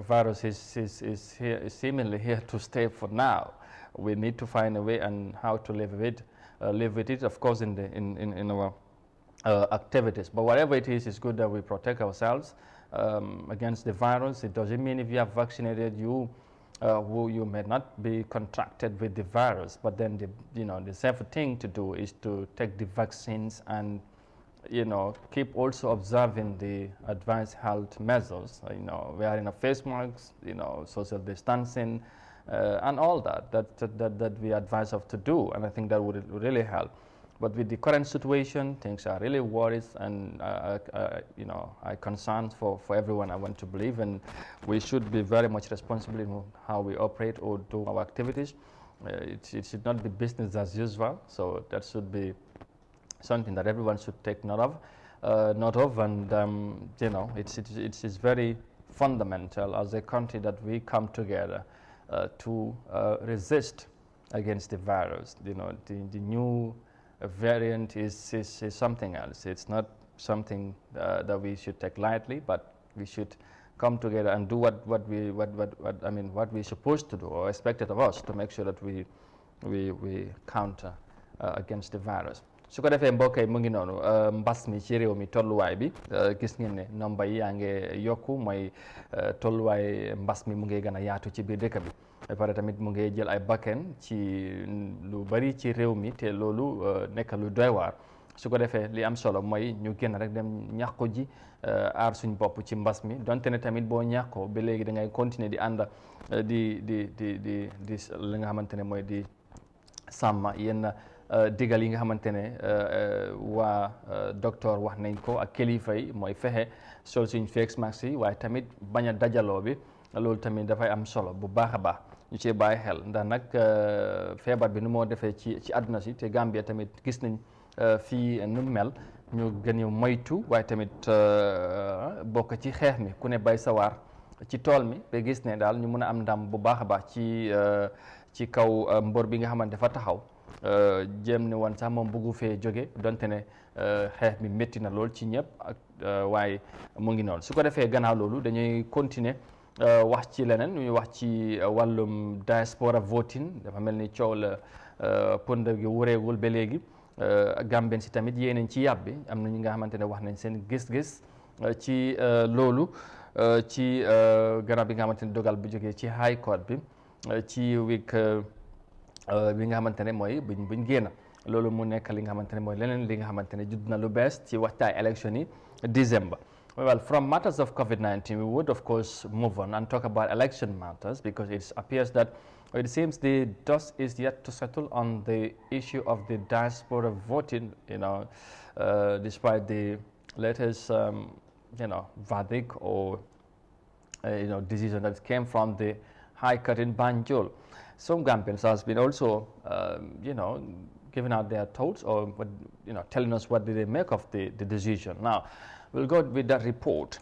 virus is seemingly here to stay for now. We need to find a way and how to live with it, of course, in our activities. But whatever it is, it's good that we protect ourselves against the virus. It doesn't mean if you have vaccinated, you may not be contracted with the virus. But then the safer thing to do is to take the vaccines and keep also observing the advanced health measures, wearing a face mask, social distancing, and all that we advise of to do. And I think that would really help. But with the current situation, things are really worries, and I concerned for everyone. I want to believe, and we should be very much responsible in how we operate or do our activities. It should not be business as usual. So that should be something that everyone should take note of, and it's very fundamental as a country that we come together to resist against the virus. The new variant is something else. It's not something that we should take lightly, but we should come together and do what we're supposed to do or expected of us to make sure that we counter against the virus. su ko defee mbokk yi mu ngi noonu mbas mi ci réew mi tolluwaay bi gis ngeen ne nomba yi yaa ngi yokku mooy tolluwaay mbas mi mu ngi gën a yaatu ci biir dëkk bi ba pare tamit mu ngi jël ay bakken ci lu bari ci réew mi te loolu nekk lu doy waar su ko defee li am solo mooy ñu génn rek dem ñàkku ji aar suñ bopp ci mbas mi donte ne tamit boo ñàkkoo ba léegi da ngay continuer di ànd di li nga xamante ne mooy di sàmm yenn digal yi nga xamante ne waa docteur wax nañ ko ak kilifa yi mooy fexe sol suñ face mask yi waaye tamit bañ a dajaloo bi loolu tamit dafay am solo bu baax a baax ñu ci bàyyi xel ndax nag feebar bi nu moo defee ci àdduna si te Gambia tamit gis nañ fii nu mel ñu gën a moytu waaye tamit bokk ci xeex mi ku ne bay sawar ci tool mi ba gis ne daal ñu mun a am ndam bu baax a baax ci kaw mbor bi nga xamante dafa taxaw jéem ne woon sax moom bëggu fee jóge donte ne xeex mi métti na lool ci ñëpp ak waaye mu ngi noonu su ko defee gannaaw loolu dañuy continuer wax ci leneen ñuy wax ci wàllum diaspora voting dafa mel ni coow la pënd gi wureegul ba léegi Gambien si tamit yéenañ ci yàbbi am na ñi nga xamante ne wax nañ seen gis-gis ci loolu ci gannaaw bi nga xamante ne dogal bu jógee ci high court bi ci week bi nga xamante ne mooy buñ génn loolu mu nekk li nga xamante ne mooy leneen li nga xamante ne judd na lu bees ci waxtaay élection yi December. Well, from matters of COVID-19, we would of course move on and talk about election matters because it appears that it seems the dust is yet to settle on the issue of the diaspora voting, despite the latest, verdict or, decision that came from the High Court in Banjul. Some Gambians has been also, giving out their thoughts or, telling us what did they make of the decision. Now, we'll go with that report.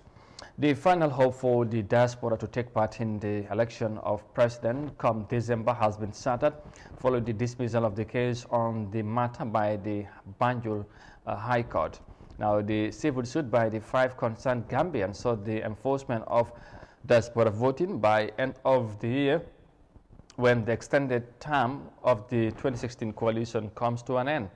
The final hope for the diaspora to take part in the election of president come December has been shattered following the dismissal of the case on the matter by the Banjul High Court. Now, the civil suit by the 5 concerned Gambians sought the enforcement of diaspora voting by end of the year when the extended term of the 2016 coalition comes to an end.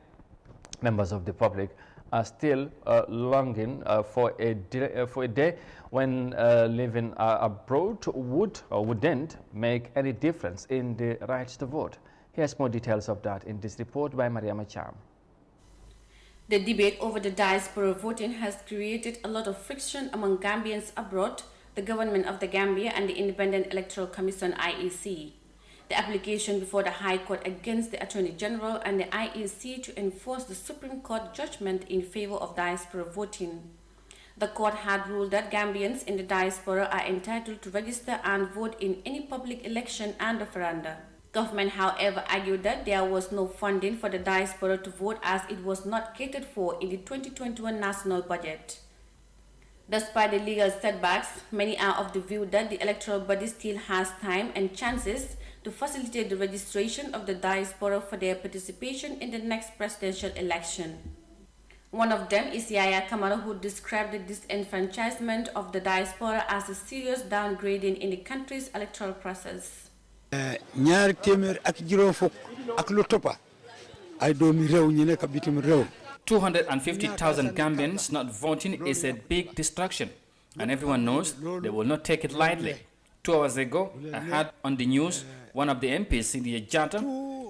Members of the public are still longing for a day when living abroad would or wouldn't make any difference in the rights to vote. Here's more details of that in this report by Mariama Cham. The debate over the diaspora voting has created a lot of friction among Gambians abroad, the government of the Gambia and the Independent Electoral Commission IEC. The application before the High Court against the Attorney General and the IEC to enforce the Supreme Court judgment in favor of diaspora voting. The court had ruled that Gambians in the diaspora are entitled to register and vote in any public election and referenda. Government, however, argued that there was no funding for the diaspora to vote as it was not catered for in the 2021 national budget. Despite the legal setbacks, many are of the view that the electoral body still has time and chances to facilitate the registration of the diaspora for their participation in the next presidential election. One of them is Yaya Kamara, who described the disenfranchisement of the diaspora as a serious downgrading in the country's electoral process. 250,000 Gambians not voting is a big distraction, and everyone knows they will not take it lightly. 2 hours ago, I heard on the news one of the MPs in the Jata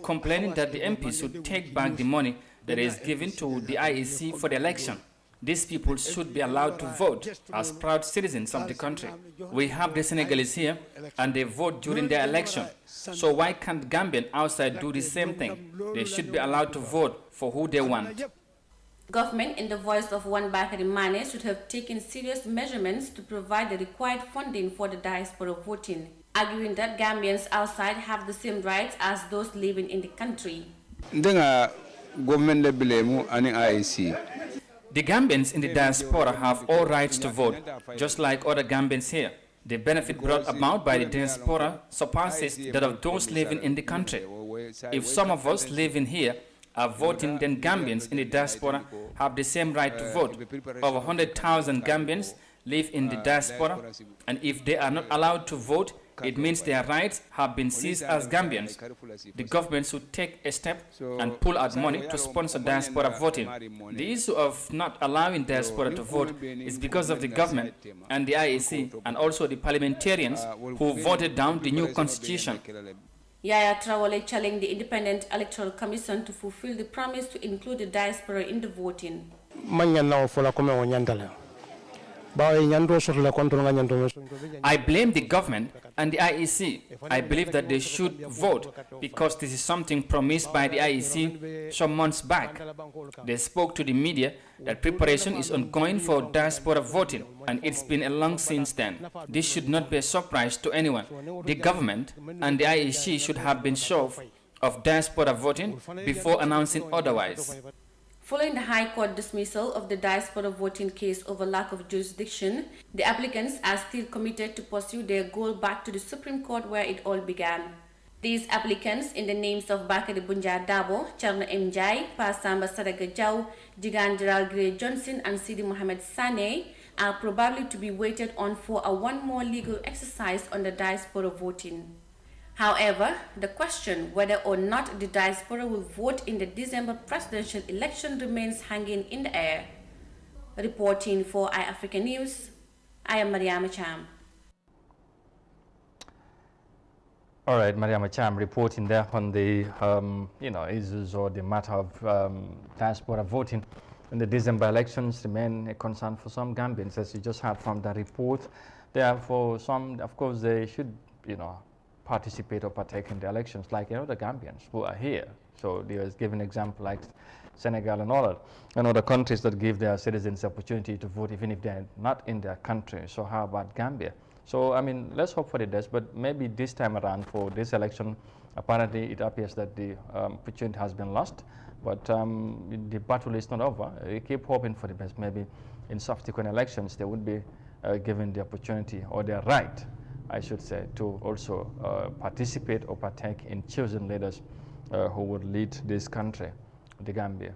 complaining that the MPs should take back the money that is given to the IEC for the election. These people should be allowed to vote as proud citizens of the country. We have the Senegalese here, and they vote during their election. So why can't Gambians outside do the same thing? They should be allowed to vote for who they want. Government, in the voice of one Bakary Mane, should have taken serious measurements to provide the required funding for the diaspora voting, arguing that Gambians outside have the same rights as those living in the country. The Gambians in the diaspora have all rights to vote, just like other Gambians here. The benefit brought about by the diaspora surpasses that of those living in the country. If some of us living here are voting, then Gambians in the diaspora have the same right to vote. Over 100,000 Gambians live in the diaspora, and if they are not allowed to vote, it means their rights have been seized as Gambians. The government should take a step and pull out money to sponsor diaspora voting. The issue of not allowing diaspora to vote is because of the government and the IEC and also the parliamentarians who voted down the new constitution. Yaya Traore challenged the Independent Electoral Commission to fulfill the promise to include the diaspora in the voting. I blame the government and the IEC. I believe that they should vote because this is something promised by the IEC some months back. They spoke to the media that preparation is ongoing for diaspora voting, and it's been a long since then. This should not be a surprise to anyone. The government and the IEC should have been sure of diaspora voting before announcing otherwise. Following the High Court dismissal of the diaspora voting case over lack of jurisdiction, the applicants are still committed to pursue their goal back to the Supreme Court where it all began. These applicants, in the names of Bakary Bunja Dabo, Charno M. Jai, Pasamba Sadaga Jau, Jigan Gerald Gray Johnson, and Sidi Mohamed Sane, are probably to be waited on for one more legal exercise on the diaspora voting. However, the question whether or not the diaspora will vote in the December presidential election remains hanging in the air. Reporting for iAfrica News, I am Mariama Cham. All right, Mariama Cham reporting there on the issues or the matter of diaspora voting in the December elections remain a concern for some Gambians, as you just heard from the report. Therefore, some, of course, they should, participate or partake in the elections, like the Gambians who are here. So they was given example like Senegal and all that, and other countries that give their citizens the opportunity to vote even if they're not in their country. So how about Gambia? So I mean, let's hope for the best, but maybe this time around for this election, apparently it appears that the opportunity has been lost, but the battle is not over. We keep hoping for the best. Maybe in subsequent elections they would be given the opportunity or their right, I should say, to also participate or partake in chosen leaders who would lead this country, the Gambia.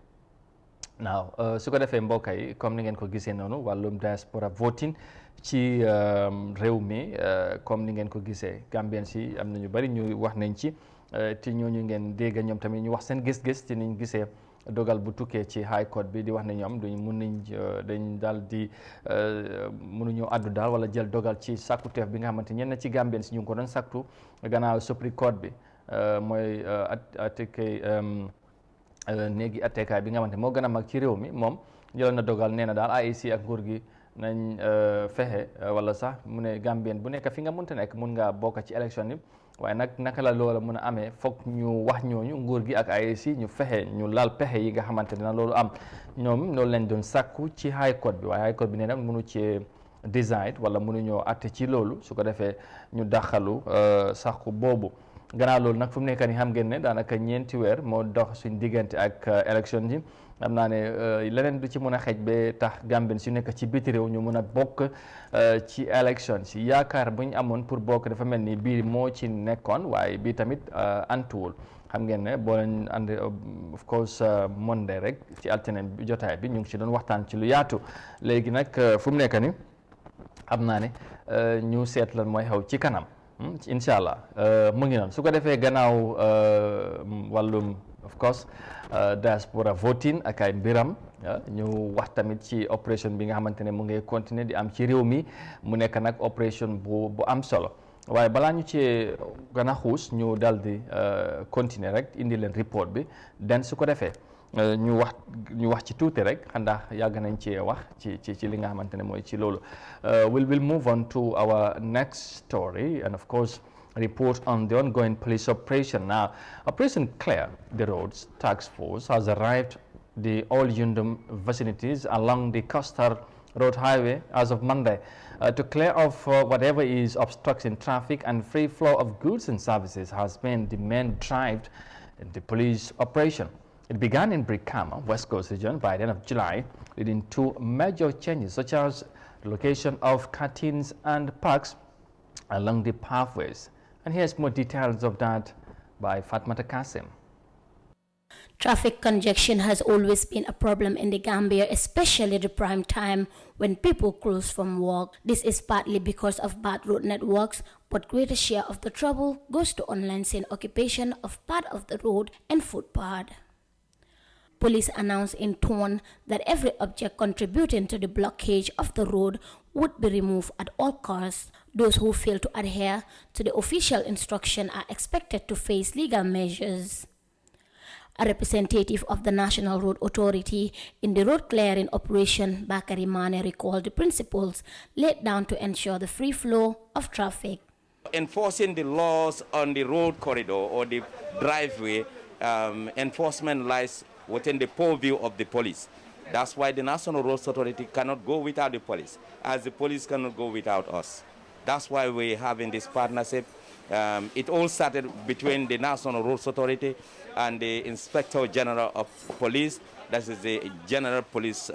Now, su ko defee mbokk yi comme ni ngeen ko gisee noonu wàllum diaspora voting ci réew mi comme ni ngeen ko gisee Gambians yi am na ñu bari ñu wax nañ ci te ñooñu ngeen dégg ñoom tamit ñu wax seen gis-gis ci niñ gisee dogal bu tukkee ci high court bi di wax ne ñoom duñ mun nañ dañ daal di mënuñoo addu daal wala jël dogal ci sàkkuteef bi nga xamante ñenn ci Gambians ñu ngi ko doon sàkku gannaaw Supreme Court bi mooy atekay néegi attekaay bi nga xamante moo gën a mag ci réew mi moom jëloon na dogal nee na daal IEC ak nguur gi nañ fexe wala sax mu ne Gambien bu nekk fi nga mënta nekk mun ngaa bokk ci élection yi waaye nag naka la loola mën a amee foog ñu wax ñooñu nguur gi ak IEC ñu fexe ñu laal pexe yi nga xamante dina loolu am ñoom loolu lañ doon sàkku ci high court bi waaye high court bi nee na mënu ci decide wala mënuñoo atte ci loolu su ko defee ñu daxalu sàkku boobu gannaaw loolu nag fu mu nekk nii xam ngeen ne daanaka ñeenti weer moo dox suñ diggante ak élection yi xam naa ne leneen du ci mën a xej ba tax Gambien su nekk ci biti réew ñu mën a bokk ci élection si yaakaar bu ñu amoon pour bokk dafa mel ni bii moo ci nekkoon waaye bii tamit antuwul xam ngeen ne boo leen ànd of course Monday rek ci altine jotaay bi ñu ngi ci doon waxtaan ci lu yaatu léegi nag fu mu nekk ni xam naa ne ñu seet lan mooy xew ci kanam incha allah mu ngi noonu su ko defee gannaaw wàllum of course diaspora voting ak ay mbiram ñu wax tamit ci opération bi nga xamante ne mu ngi continuer di am ci réew mi mu nekk nag opération bu am solo waaye balaa ñu ci gën a xuus ñu dal di continuer rek indi leen report bi den su ko defee ñu wax ci tuuti rek xanaa yàgg nañ ci wax ci li nga xamante ne mooy ci loolu we'll move on to our next story and of course report on the ongoing police operation. Now, Operation Clear the Roads Task Force has arrived the Old Yundum vicinities along the Coastal Road Highway as of Monday to clear off whatever is obstructing traffic and free flow of goods and services has been the main drive in the police operation. It began in Brikama, West Coast region by the end of July, leading to major changes such as the location of curtains and parks along the pathways. And here's more details of that by Fatmata Kasim. Traffic congestion has always been a problem in the Gambia, especially the prime time when people cruise from work. This is partly because of bad road networks, but greater share of the trouble goes to unlicensed occupation of part of the road and footpath. Police announced in turn that every object contributing to the blockage of the road would be removed at all costs. Those who fail to adhere to the official instruction are expected to face legal measures. A representative of the National Road Authority in the road clearing operation, Bakari Mane, recalled the principles laid down to ensure the free flow of traffic. Enforcing the laws on the road corridor or the driveway, enforcement lies within the purview of the police. That's why the National Roads Authority cannot go without the police, as the police cannot go without us. That's why we're having this partnership. It all started between the National Roads Authority and the Inspector General of Police, that is the General Police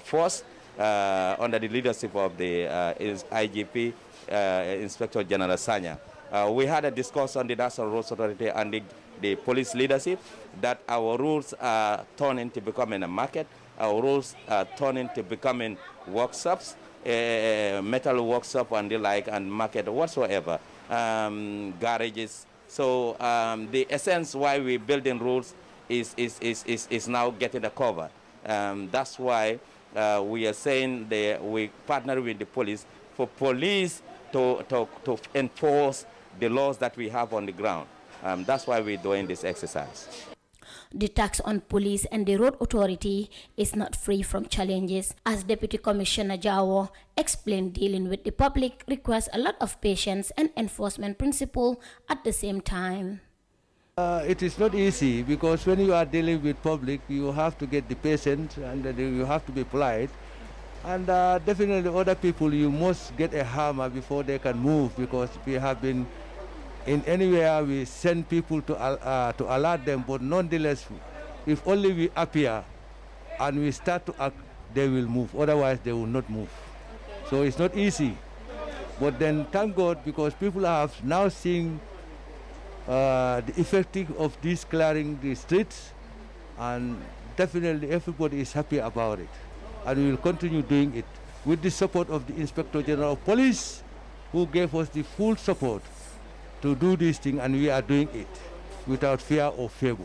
Force, under the leadership of the IGP, Inspector General Sanya. We had a discourse on the National Roads Authority and the police leadership that our roads are turning into becoming a market, our roads are turning into becoming workshops, metal workshop and the like, and market whatsoever, garages. So the essence why we're building roads is now getting a cover. That's why we are saying that we partner with the police for police to enforce the laws that we have on the ground. That's why we're doing this exercise. The tax on police and the road authority is not free from challenges. As Deputy Commissioner Jawo explained, dealing with the public requires a lot of patience and enforcement principle at the same time. It is not easy because when you are dealing with public, you have to get the patient and you have to be polite. And definitely other people, you must get a hammer before they can move, because we have been in anywhere we send people to alert them, but nonetheless, if only we appear and we start to act, they will move. Otherwise, they will not move. Okay. So it's not easy. But then thank God, because people have now seen the effect of this clearing the streets, and definitely everybody is happy about it. And we will continue doing it with the support of the Inspector General of Police, who gave us the full support to do this thing, and we are doing it without fear or favor.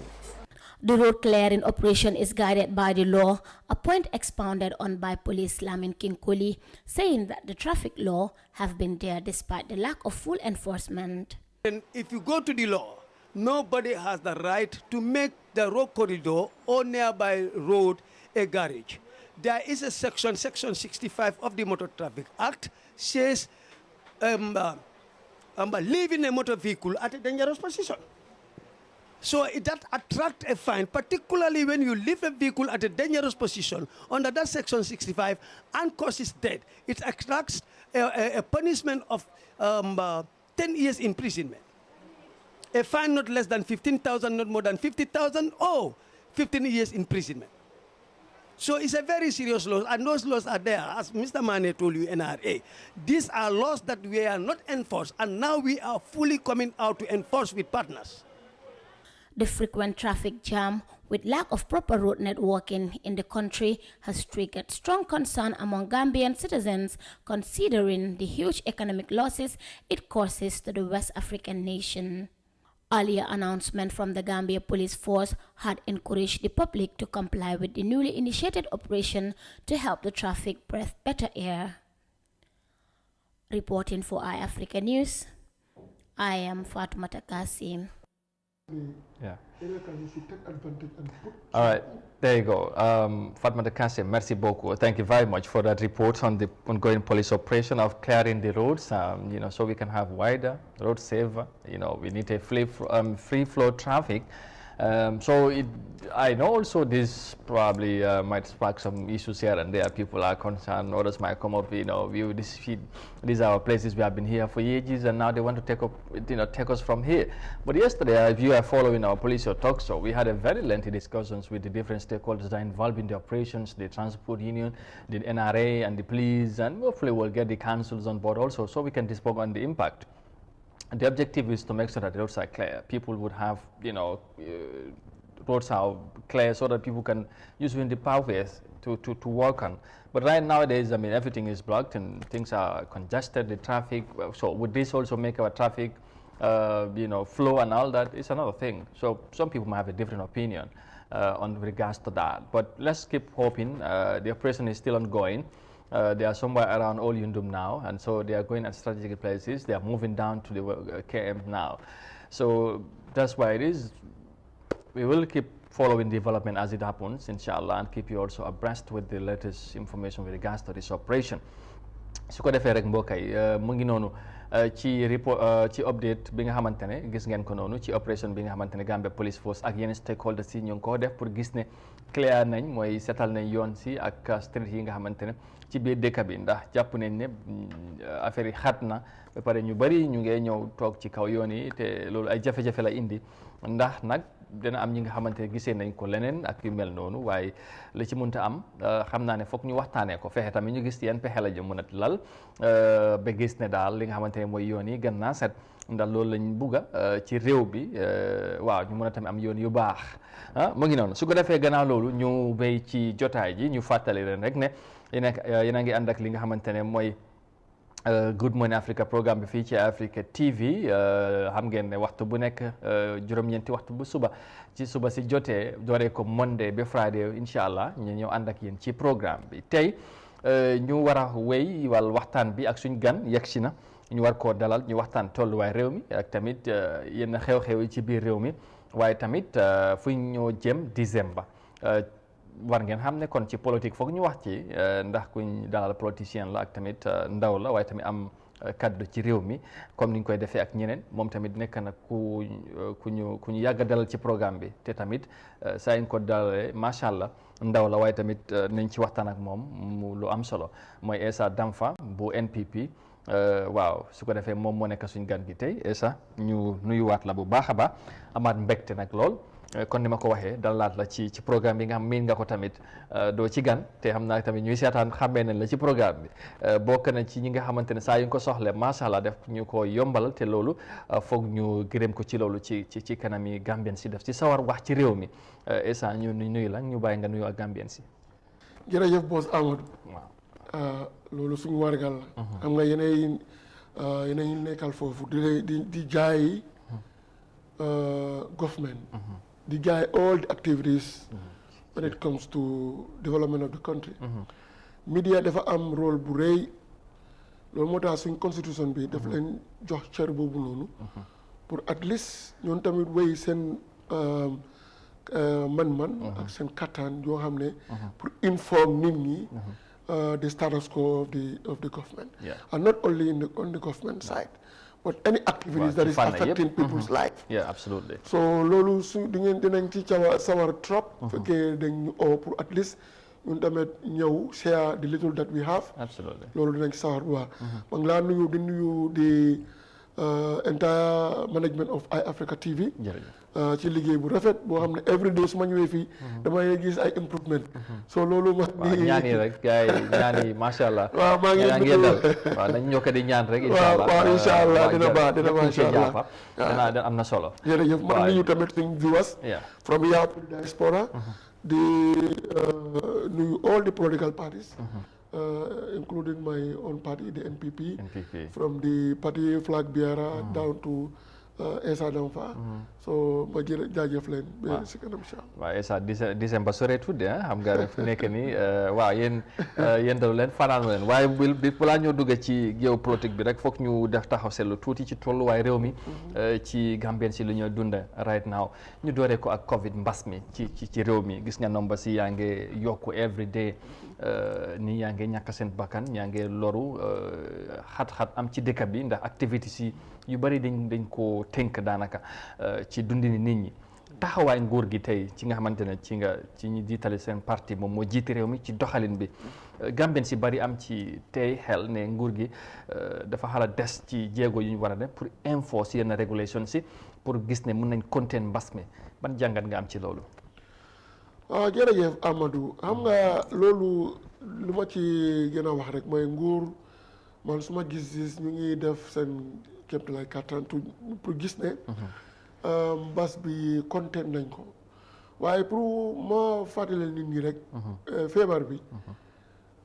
The road clearing operation is guided by the law, a point expounded on by Police Lamin Kinkoli, saying that the traffic law have been there despite the lack of full enforcement. And if you go to the law, nobody has the right to make the road corridor or nearby road a garage. There is a section 65 of the Motor Traffic Act, says leaving a motor vehicle at a dangerous position. So that attracts a fine, particularly when you leave a vehicle at a dangerous position under that section 65 and causes death. It attracts a punishment of 10 years imprisonment. A fine not less than 15,000, not more than 50,000, or 15 years imprisonment. So it's a very serious law, and those laws are there. As Mr. Mane told you, NRA, these are laws that we are not enforced, and now we are fully coming out to enforce with partners. The frequent traffic jam with lack of proper road networking in the country has triggered strong concern among Gambian citizens, considering the huge economic losses it causes to the West African nation. Earlier announcement from the Gambia Police Force had encouraged the public to comply with the newly initiated operation to help the traffic breathe better air. Reporting for iAfrica News, I am Fatoumata Kasim. Yeah. All right, there you go. Fatma Kasim, merci beaucoup. Thank you very much for that report on the ongoing police operation of clearing the roads, so we can have wider, road safer. We need a free flow traffic. I know also this probably might spark some issues here and there. People are concerned, others might come up, these are our places, we have been here for ages and now they want to take us from here. But yesterday, if you are following our police or talk show, we had a very lengthy discussions with the different stakeholders that are involved in the operations, the transport union, the NRA and the police, and hopefully we'll get the councils on board also so we can discuss on the impact. The objective is to make sure that the roads are clear. People would have, roads are clear so that people can use the pathways to work on. But right nowadays, everything is blocked and things are congested, the traffic. So would this also make our traffic, flow and all that? It's another thing. So some people might have a different opinion on regards to that. But let's keep hoping. The operation is still ongoing. They are somewhere around Old Yundum now, and so they are going at strategic places. They are moving down to the KM now. So that's why it is. We will keep following development as it happens, inshallah, and keep you also abreast with the latest information with regards to this operation. su ko defee rek mbokk yi mu ngi noonu ci update bi nga xamante ne gis ngeen ko noonu ci opération bi nga xamante ne Gambia Police Force ak yeneen stakeholders yi ñu ngi ko def pour gis ne clear nañ mooy setal nañ yoon si ak street yi nga xamante ne ci biir dëkk bi ndax jàpp nañ ne affaire yi xat na ba pare ñu bari ñu ngi ñëw toog ci kaw yoon yi te loolu ay jafe-jafe la indi ndax nag dina am ñi nga xamante ne gisee nañ ko leneen ak yu mel noonu waaye li ci mënta am xam naa ne foog ñu waxtaanee ko fexe tamit ñu gis yan pexe la ñu mën a lal ba gis ne daal li nga xamante ne mooy yoon yi gën naa set ndax loolu lañ bugga ci réew bi waaw ñu mën a tamit am yoon yu baax mu ngi noonu su ko defee gannaaw loolu ñu béy ci jotaay ji ñu fàttali leen rek ne yéen a ngi ànd ak li nga xamante ne mooy Good Morning Africa programme bi fii ci Africa TV xam ngeen ne waxtu bu nekk juróom-ñeenti waxtu bu suba si jotee dooree ko Monday ba Friday incha allah ñu ñëw ànd ak yéen ci programme bi tey ñu war a wéy wàll waxtaan bi ak suñ gan yegg si na ñu war koo dalal ñu waxtaan tolluwaay réew mi ak tamit yenn xew-xew yi ci biir réew mi waaye tamit fu ñoo jëm décembre war ngeen xam ne kon ci politique foog ñu wax ci ndax kuñ dalal politicien la ak tamit ndaw la waaye tamit am kaddu ci réew mi comme ni ñu koy defee ak ñeneen moom tamit nekk na ku ñu yàgg a dalal ci programme bi te tamit saa ñu ko dalalee macha allah ndaw la waaye tamit nañ ci waxtaan ak moom mu lu am solo mooy Essa Damfa bu NPP waaw su ko defee moom moo nekk suñ gan gi tey Essa ñu nuyuwaat la bu baax a baax amaat mbégte nag lool. kon ni ma ko waxee dalalaat la ci programme bi nga xam miin nga ko tamit doo ci gan te xam naa tamit ñuy seetaan xàmmee nañ la ci programme bi bokk na ci ñi nga xamante ne saa yu nga ko soxle macha allah def ñu ko yombalal te loolu foog ñu gërëm ko ci loolu ci kanam yi Gambien si def ci sawar wax ci réew mi Essa ñu nuyu la ñu bàyyi nga nuyu ak Gambien si. jërëjëf boss Amadou. waaw loolu suñu wargal la. xam nga yeneen nekkal foofu di jaay government. di jaay all the activities when it comes to development of the country. Media dafa am rôle bu rëy loolu moo tax suñ constitution bi daf leen jox cër boobu noonu pour at least ñoon tamit wéy seen man-man ak seen kattan yoo xam ne pour inform nit ñi the status quo of the government and not only on the government side but any activities that is affecting people's life. Yeah, absolutely. So loolu su dinañ ci sawar trop. fekkee dañ ñu pour at least ñun tamit ñëw share the little that we have. Absolutely. loolu dinañ ci sawar bu baax. maa ngi laa nuyu di entire management of iAfrica TV. ci liggéey bu rafet boo xam ne every day su ma ñëwee fii damay gis ay improvement. so loolu ma ñaan yi rek gars yi ñaan yi macha allah. waaw maa ngi dal waaw nañ ñoo ko di ñaan rek. incha allah waaw incha allah dina baax incha allah dina am na solo. jërëjëf maa ngi nuyu tamit suñu viewers. from here to diaspora. di nuyu all the political parties. Including my own party, the NPP. From the party flag bearer down to Essa Danfa. So ma jaajëf leen ba si kanam incha allah. waaw Essa décembre soreetul de xam nga fu nekk nii waaw yéen dalu leen fanaanu leen waaye bi balaa ñoo dugg ci géopolitique bi rek foog ñu def taxaw seetlu tuuti ci tolluwaay réew mi ci Gambien si lu ñoo dunda right now ñu dooree ko ak Covid mbas mi ci réew mi gis nga nomba si yaa ngi yokku every day nii yaa ngi ñàkk seen bakkan yaa ngi loru xat-xat am ci dëkk bi ndax activité si yu bari dañ ko tënk daanaka ci dundini nit ñi taxawaay nguur gi tey ci nga xamante ne ci ñi jiitale seen parti moom moo jiiti réew mi ci doxalin bi Gambien si bari am ci tey xel ne nguur gi dafa xala des ci jéego yu ñu war a def pour enforcer yenn régulation si pour gis ne mën nañ contain mbas mi ban jàngat nga am ci loolu. waaw jërëjëf Amadou xam nga loolu lu ma ci gën a wax rek mooy nguur man su ma gis ñu ngi def seen kéemtalaay kattan pour gis ne mbas bi contain nañ ko waaye pour ma fàttali nit ñi rek feebar bi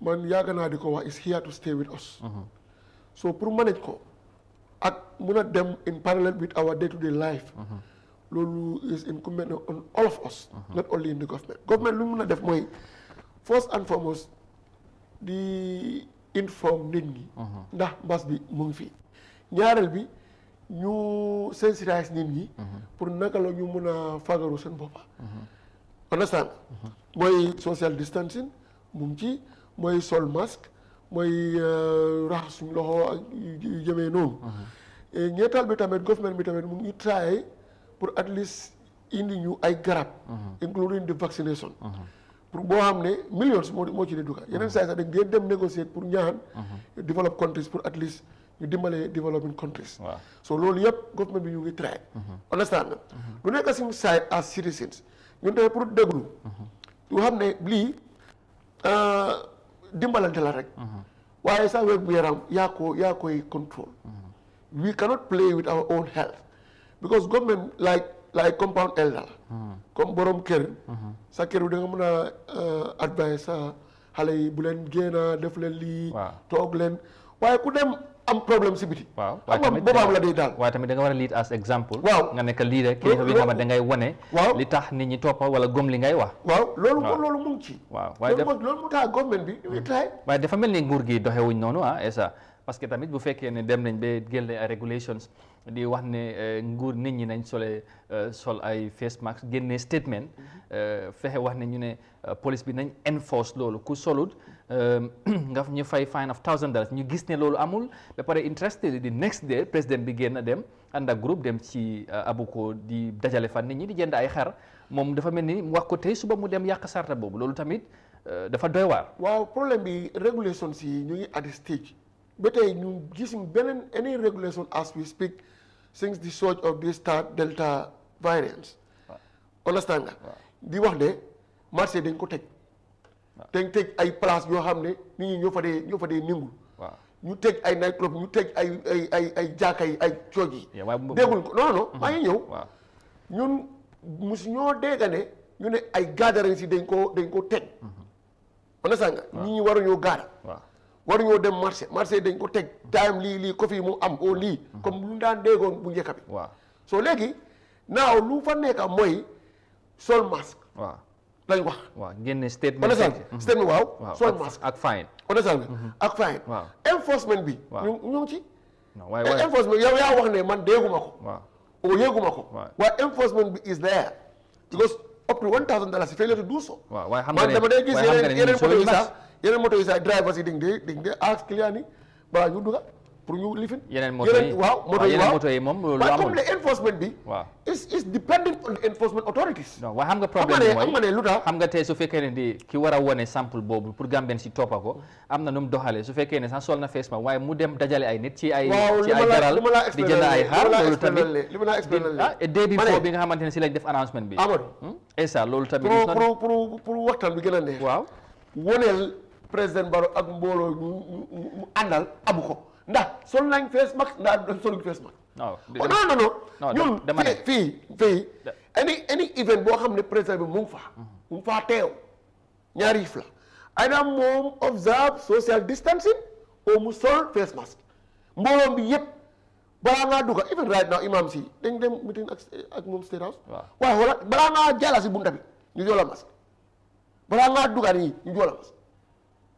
man yàgg naa di ko wax is here to stay with us so pour manage ko ak mun a dem in parallel with our day to day life loolu is incumbent on all of us not only in the government lu mun a def mooy first and foremost di inform nit ñi ndax mbas bi mu ngi fi ñaareel bi ñu sensitise nit ñi pour naka la ñu mun a fagaru seen boppa understand mooy social distancing mu ngi ci mooy sol masque mooy raxas suñ loxo ak yu jëmee noonu ñettaal bi tamit government bi tamit mu ngi try pour at least indi ñu ay garab including the vaccination pour boo xam ne millions moo ci di duga yeneen saa yi sax dañ dee dem négocier pour ñaan develop countries pour at least ñu dimbale developing countries so loolu yëpp government bi ñu ngi try understand nga lu nekk suñu side as citizens ñun tamit pour déglu ñu xam ne lii dimbalante la rek waaye sax wér bu yaram yaa koy control we cannot play with our own health because government like compound elder la comme borom kër sa kër bi da nga mën a advice sa xale yi bu leen génn def leen lii toog leen waaye ku dem am problème si biti waaw xam nga boobaam la day daal waaye tamit da nga war a lead as exemple waaw nga nekk lii rek kilifa bi nga xam ne da ngay wane li tax nit ñi toppa wala gom li ngay wax waaw loolu mu ngi ci waaw loolu mu tax government bi ñu try waaye dafa mel ni nguur gi doxewuñ noonu Essa parce que tamit bu fekkee ne dem nañ ba génne ay regulations di wax ne nguur nit ñi nañ sol ay face mask génne statement fexe wax ne ñu ne police bi nañ enforce loolu ku solut nga ñu fay fine of $1,000 ñu gis ne loolu amul ba pare interested di next day président bi génn dem ànd ak groupe dem ci Abuko di dajale fan nit ñi di jënd ay xar moom dafa mel ni mu wax ko tey suba mu dem yàq sarta boobu loolu tamit dafa doy waar. waaw problème bi regulations yi ñu ngi at the stage ba tey ñu gisuñ beneen any regulation as we speak since the surge of this Delta variant understand nga di wax ne marché dañ ko tëj dañ tëj ay place yoo xam ne nit ñi ñoo fa dee ningul ñu tëj ay night club ñu tëj ay jaaka yi ay cooj yi déggul ko non maa ngi ñëw ñun musu ñoo dégga ne ñu ne ay gathering si dañ ko tëj understand nga nit ñi waruñoo gaara waruñoo dem marché dañ ko teg time lii kofi mu am o lii comme lu daan déggoon bu njëkk bi soo léegi naaw lu fa nekk mooy sol masque lañ wax génne statement waaw sol masque ak fine understand ak fine enforcement bi ñu ngi ci enforcement yow yaa wax ne man dégguma ko o yéeguma ko waaye enforcement bi is there because up to $1,000 failure to do so man dama day gis yeneen moto yi sax drivers yi dañ dee ask client yi balaa ñu duga pour ñu lifin yeneen moto yi waaw moto yi moom loolu waaye amul comme le enforcement bi waaw is dependent on the enforcement authorities non waaye xam nga problème bi mooy lu tax xam nga tey su fekkee ne di ki war a wone sample boobu pour Gambien si toppa ko am na nu mu doxalee su fekkee ne sax sol na face mask waaye mu dem dajale ay nit ci ay jaral di jënd ay xaar loolu tamit li ma la expliqué day before bi nga xamante ne si lañ def announcement bi Amadou esa loolu tamit pour waxtaan bi gën a neex waaw woneel président Barrow ak mbooloo mu àndal amu ko ndax sol nañ face mask ndax soluñ face mask non ñun fii any event boo xam ne président bi mu ngi faa teew ñaari yëf la ay na moom observe social distancing o mu sol face mask mbooloom bi yëpp balaa ngaa dugga even right now imam si dañ dem meeting ak moom State House waaye xoola balaa ngaa jàlla si bunta bi ñu jola masque balaa ngaa dugga nii ñu jola masque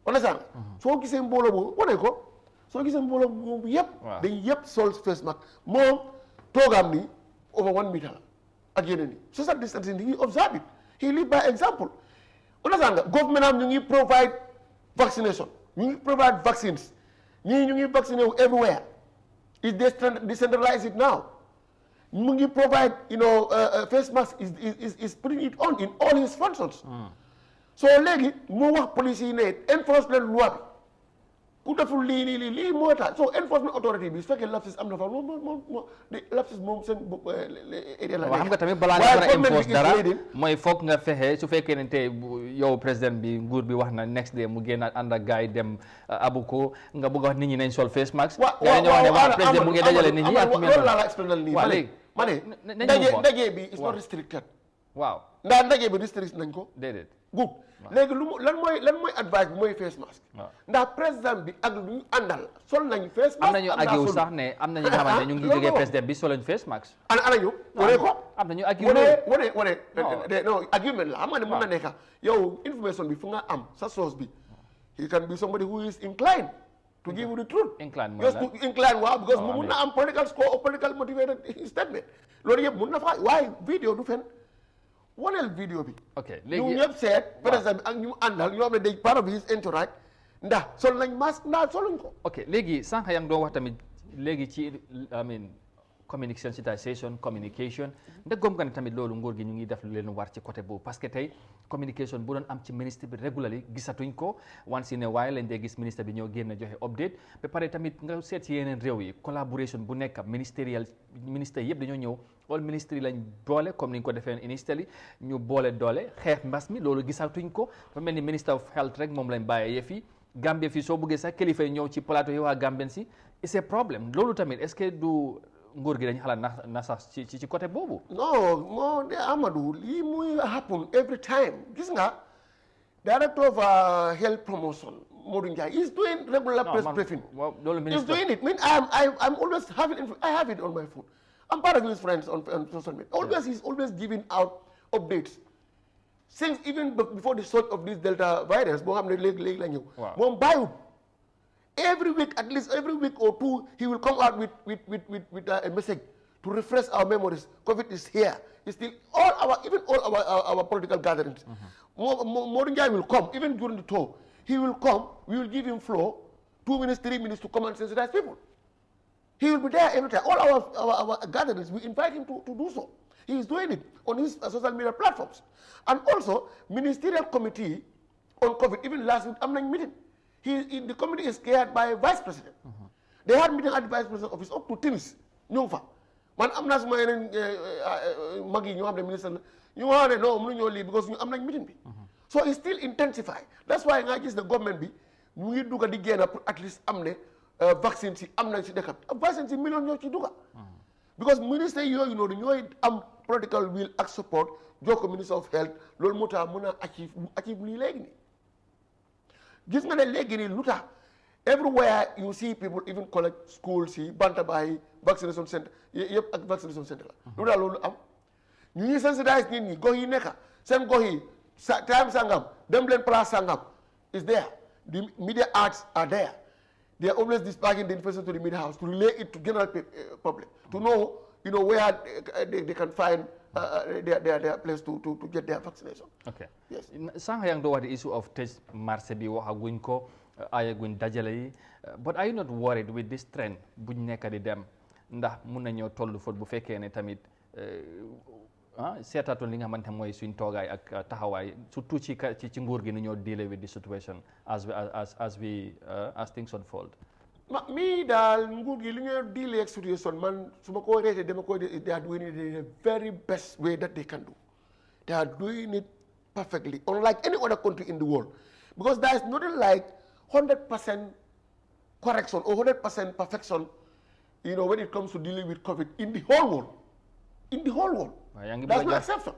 understand soo gisee mbooloo boobu wane ko soo gisee mbooloo boobu yëpp dañ yëpp sol face mask moom toogaam nii over 1 meter la ak yeneen yi social distancing he observe it he lead by example understand nga government am ñu ngi provide vaccination ñu ngi provide vaccines ñii ñu ngi vacciné wu everywhere is decentralize it now mu ngi provide face mask is putting it on in all his functions so léegi mu wax police yi ne enforce leen loi bi ku deful lii moo tax so enforcement authority bi su fekkee lapsus am na fa moom lapsus moom seen area la xam nga tamit balaa nga mën a enforce dara mooy foog nga fexe su fekkee ne tey yow président bi nguur bi wax na next day mu génn ànd ak gars yi dem abu ko nga bëgg a wax nit ñi nañ sol face mask yaa ñoo wax ne wax président mu ngi dajale nit ñi ak loolu laa la expliqué nii ma ne ndaje bi is not restricted waaw ndax ndaje bi restrict nañ ko déedéet good léegi lan mooy advice bi mooy face mask ndax président bi ak lu ñu àndal sol nañu face mask am nañu agiw sax ne am nañu xamante ñu ngi jógee président bi soloñ face mask ana ñu wane ko am nañu agiw wane non argument la xam nga ne mën na nekk yow information bi fu nga am sa source bi he can be somebody who is inclined to give you the truth inclined waaw because mu mun na am political score or political motivated statement loolu yëpp mun na fa waaye vidéo du fen waneel vidéo bi ok léegi ñu ñëpp seet président bi ak ñu àndal ñoo xam ne day part of his entourage ndax sol nañ masque ndax soluñ ko ok léegi sànq yaa ngi doon wax tamit léegi ci sensitization communication ndax gom nga ne tamit loolu nguur gi ñu ngi def lu leen war ci côté boobu parce que tey communication bu doon am ci ministre bi regularly gisatuñ ko once in a while lañ dee gis ministre bi ñoo génn joxe update ba pare tamit nga seet ci yeneen réew yi collaboration bu nekk ministère yëpp dañoo ñëw all ministre yi lañ boole comme ni ñu ko defee initially ñu boole doole xeex mbas mi loolu gisatuñ ko dafa mel ni minister of health rek moom lañ bàyyee yëf yi Gambie fii soo bëggee sax kilifa yi ñëw ci plateau yi waa Gambien si c'est un problème loolu tamit est-ce que du nguur gi dañu xalaat na sax ci côté boobu. non moo de Amadou lii muy happen every time gis nga director of health promotion Modou Njie is doing regular press briefing. He's doing it. I'm always I have it on my phone. I'm part of his friends on social media. He's always giving out updates. Since even before the surge of this Delta virus, boo xam ne léegi la ñëw. moom bàyyiwul. Every week, at least every week or two, he will come out with a message to refresh our memories. COVID is here. It's still all our political gatherings. Modou Njie will come, even during the tour. He will come, we will give him floor, 2 minutes, 3 minutes to come and sensitize people. He will be there every time. All our gatherings, we invite him to do so. He is doing it on his social media platforms. And also, ministerial committee on COVID, even last week, I'm not meeting. The committee is chaired by Vice President. They had meeting at the Vice President office up to Timis, Nyongfa. Man, I'm not saying Maggie, you have the minister. You want to know because I'm not meeting. So it's still intensified. That's why I guess the government we do at least vaccine vaccine million because minister political will and support joko minister of health lol mota muna achieve li legni gis nga ne legni luta everywhere you see people even collect schools see Bantabayi vaccination center yep ak vaccination center la luta lolu am ñu sensitize nit ñi gox yi nekk seen gox yi time sangam dem leen place sangam is there. The media arts are there. They are always dispatching the information to the media house to relay it to general public to know where they can find their place to get their vaccination. Okay. Yes. Sànq yaa ngi doon wax the issue of test marché bi waxaguñ ko ayaguñ dajale yi but are you not worried with this trend buñ nekk di dem ndax mun nañoo toll fot bu fekkee ne tamit seetaatoon li nga xamante mooy suñ toogaay ak taxawaay surtout ci nguur gi ni ñoo deal with the situation as things unfold. Me daal nguur gi li ñoo deal ak situation man su ma ko reetee dama ko they are doing it in the very best way that they can do. They are doing it perfectly, unlike any other country in the world, because there is nothing like 100% correction or 100% perfection, when it comes to dealing with COVID in the whole world. In the whole world. That's no exception.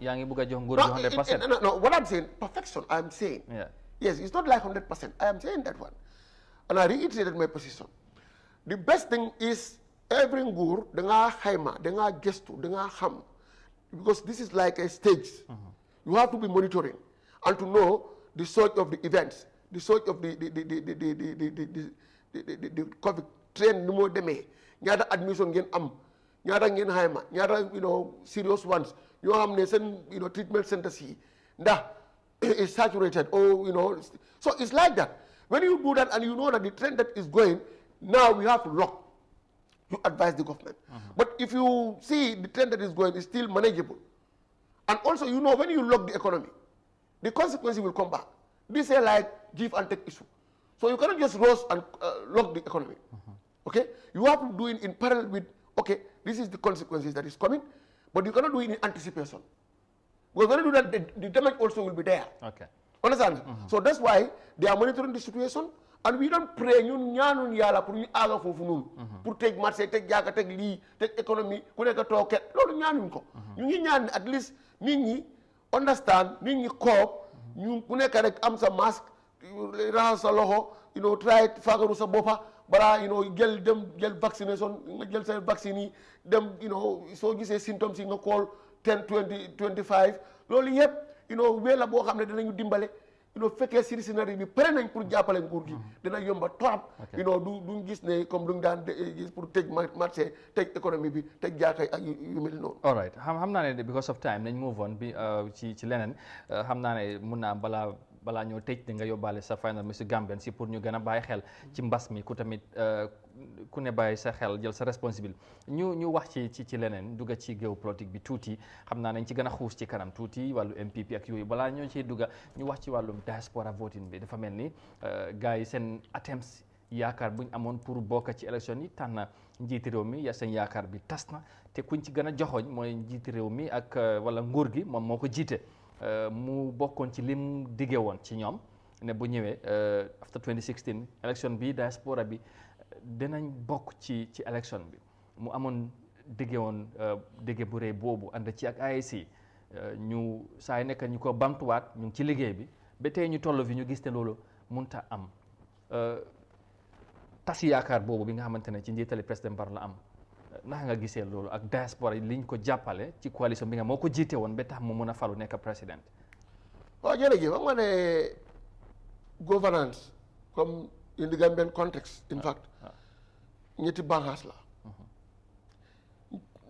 No, what I'm saying, perfection, I'm saying. Yeah. Yes, it's not like 100%. I am saying that one. And I reiterated my position. The best thing is every nguur da nga xayma da nga gestu da nga xam, because this is like a stage. You have to be monitoring and to know the surge of the events, the surge of the COVID trend ni mo demee ñaata admission ngeen am ñaata ngeen xayma ñaata serious ones ñoo xam ne seen treatment centers yi ndax is saturated or so it's like that. When you do that and you know that the trend that is going, now we have to lock. You advise the government. But if you see the trend that is going is still manageable, and also when you lock the economy, the consequences will come back. This is like give and take issue. So you cannot just rush and lock the economy. Okay? You have to do it in parallel with, okay, this is the consequences that is coming, but you cannot do it in anticipation. Because when you do that, the damage also will be there. Okay. Understand? So that's why they are monitoring the situation, and we don't pray ñun ñaanun yàlla pour ñu aaga foofu noonu pour teg marché teg jaaka teg lii teg économie ku nekk toog ket loolu ñaanuñ ko. ñu ngi ñaan at least nit ñi understand, nit ñi koop ñu ku nekk rek am sa masque raxas sa loxo try fagaru sa boppa balaa jël vaccination nga jël sa vaccine yi dem soo gisee symptômes yi nga call 10 20 25 loolu yëpp wéy la boo xam ne dinañu dimbale fekkee citizenry bi pare nañ pour jàppale nguur gi dina yomba trop duñ gis ne comme lu ñu daan gis pour tëj marché tëj économie bi tëj jaakay ak yu mel noonu. all right xam naa ne because of time nañ move on bi ci leneen xam naa ne mun naa balaa ñoo tëj di nga yóbbaale sa final monsieur Gambian si pour ñu gën a bàyyi xel ci mbas mi ku tamit ku ne bàyyi sa xel jël sa responsabilité ñu wax ci leneen dugga ci géopolitique bi tuuti xam naa nañ ci gën a xuus ci kanam tuuti wàllu MPP ak yooyu balaa ñoo ciy dugga ñu wax ci wàllum diaspora voting bi dafa mel ni gars yi seen attempts yaakaar buñ amoon pour bokk ci élection yi tànn njiiti réew mi ya seen yaakaar bi tas na te kuñ ci gën a joxoñ mooy njiiti réew mi ak wala nguur gi moom moo ko jiite mu bokkoon ci lim dige woon ci ñoom ne bu ñëwee after 2016 élection bi diaspora bi dinañ bokk ci élection bi mu amoon dige woon dige bu rëy boobu ànd ci ak AIC ñu saa yu nekk ñu ko bamtuwaat ñu ngi ci liggéey bi ba tey ñu toll fi ñu gis ne loolu munta am tas yaakaar boobu bi nga xamante ne ci njiitali président Barrow la am naka nga gisee loolu ak diaspora liñ ko jàppale ci coalition bi nga moo ko jiite woon ba tax mu mun a falu nekk président. waaw jërëjëf xam nga ne governance comme in the Gambian context in fact ñetti bànqaas la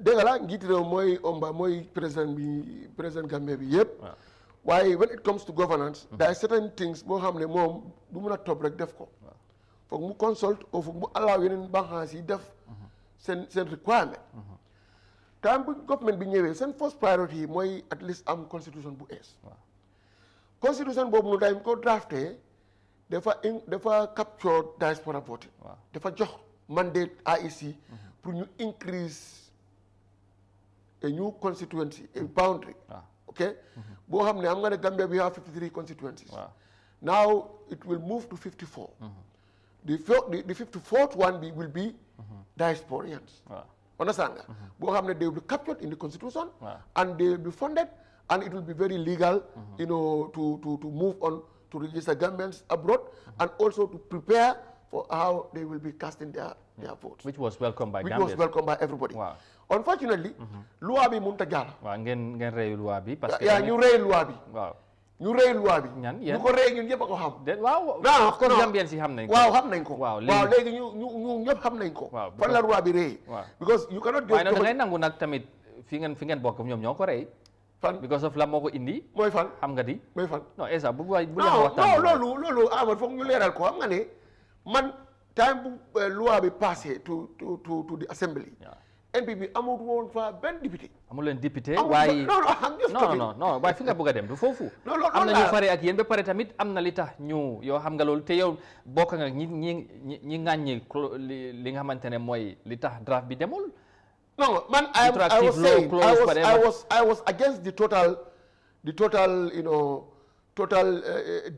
dëgg la njiiti réew mooy président Gambie bi yëpp waaye when it comes to governance there are certain things boo xam ne moom du mun a topp rek def ko foog mu consult o foog mu allow yeneen bànqaas yi def seen requirement time bu government bi ñëwee seen first priority yi mooy at least am constitution bu ees constitution boobu nu dañ ko drafté dafa capture diaspora voting dafa jox mandate AIC pour ñu increase a new constituency a boundary okay boo xam ne am nga ne Gambia bi have 53 constituencies now it will move to 54 the 54th one will be diasporians understand nga boo xam ne they will be captured in the constitution and they will be funded and it will be very legal to move on to register Gambians abroad and also to prepare for how they will be casting their votes. Which was welcomed by Gambians. Which was welcomed by everybody. Unfortunately, loi bi mënut a jaar. waaw ngeen rëy loi bi. parce que ñu rëy loi bi. waaw ñu rëy loi bi. ñu ko rëy ñun ñëpp a ko xam. waaw of course Gambians si xam nañ ko. waaw xam nañ ko. waaw léegi ñu ñëpp xam nañ ko. fan la loi bi rëy. because you cannot just. waaye nag da ngay nangu nag tamit fi ngeen bokk ñoom ñoo ko rëy. fan because of la moo ko indi. mooy fan xam nga di. mooy fan non Essa bu leen waxtaan. non loolu Amadou foog ñu leeral ko xam nga ne man time loi be passé to the assembly. NPP amul woon fa benn député. amul leen député waaye non waaye fi nga bëgg a dem du foofu. am na ñu fare ak yéen ba pare tamit am na li tax ñu yoo xam nga loolu te yow bokk nga ñi ŋàññi li nga xamante ne mooy li tax draft bi demul. No, man, I was against the total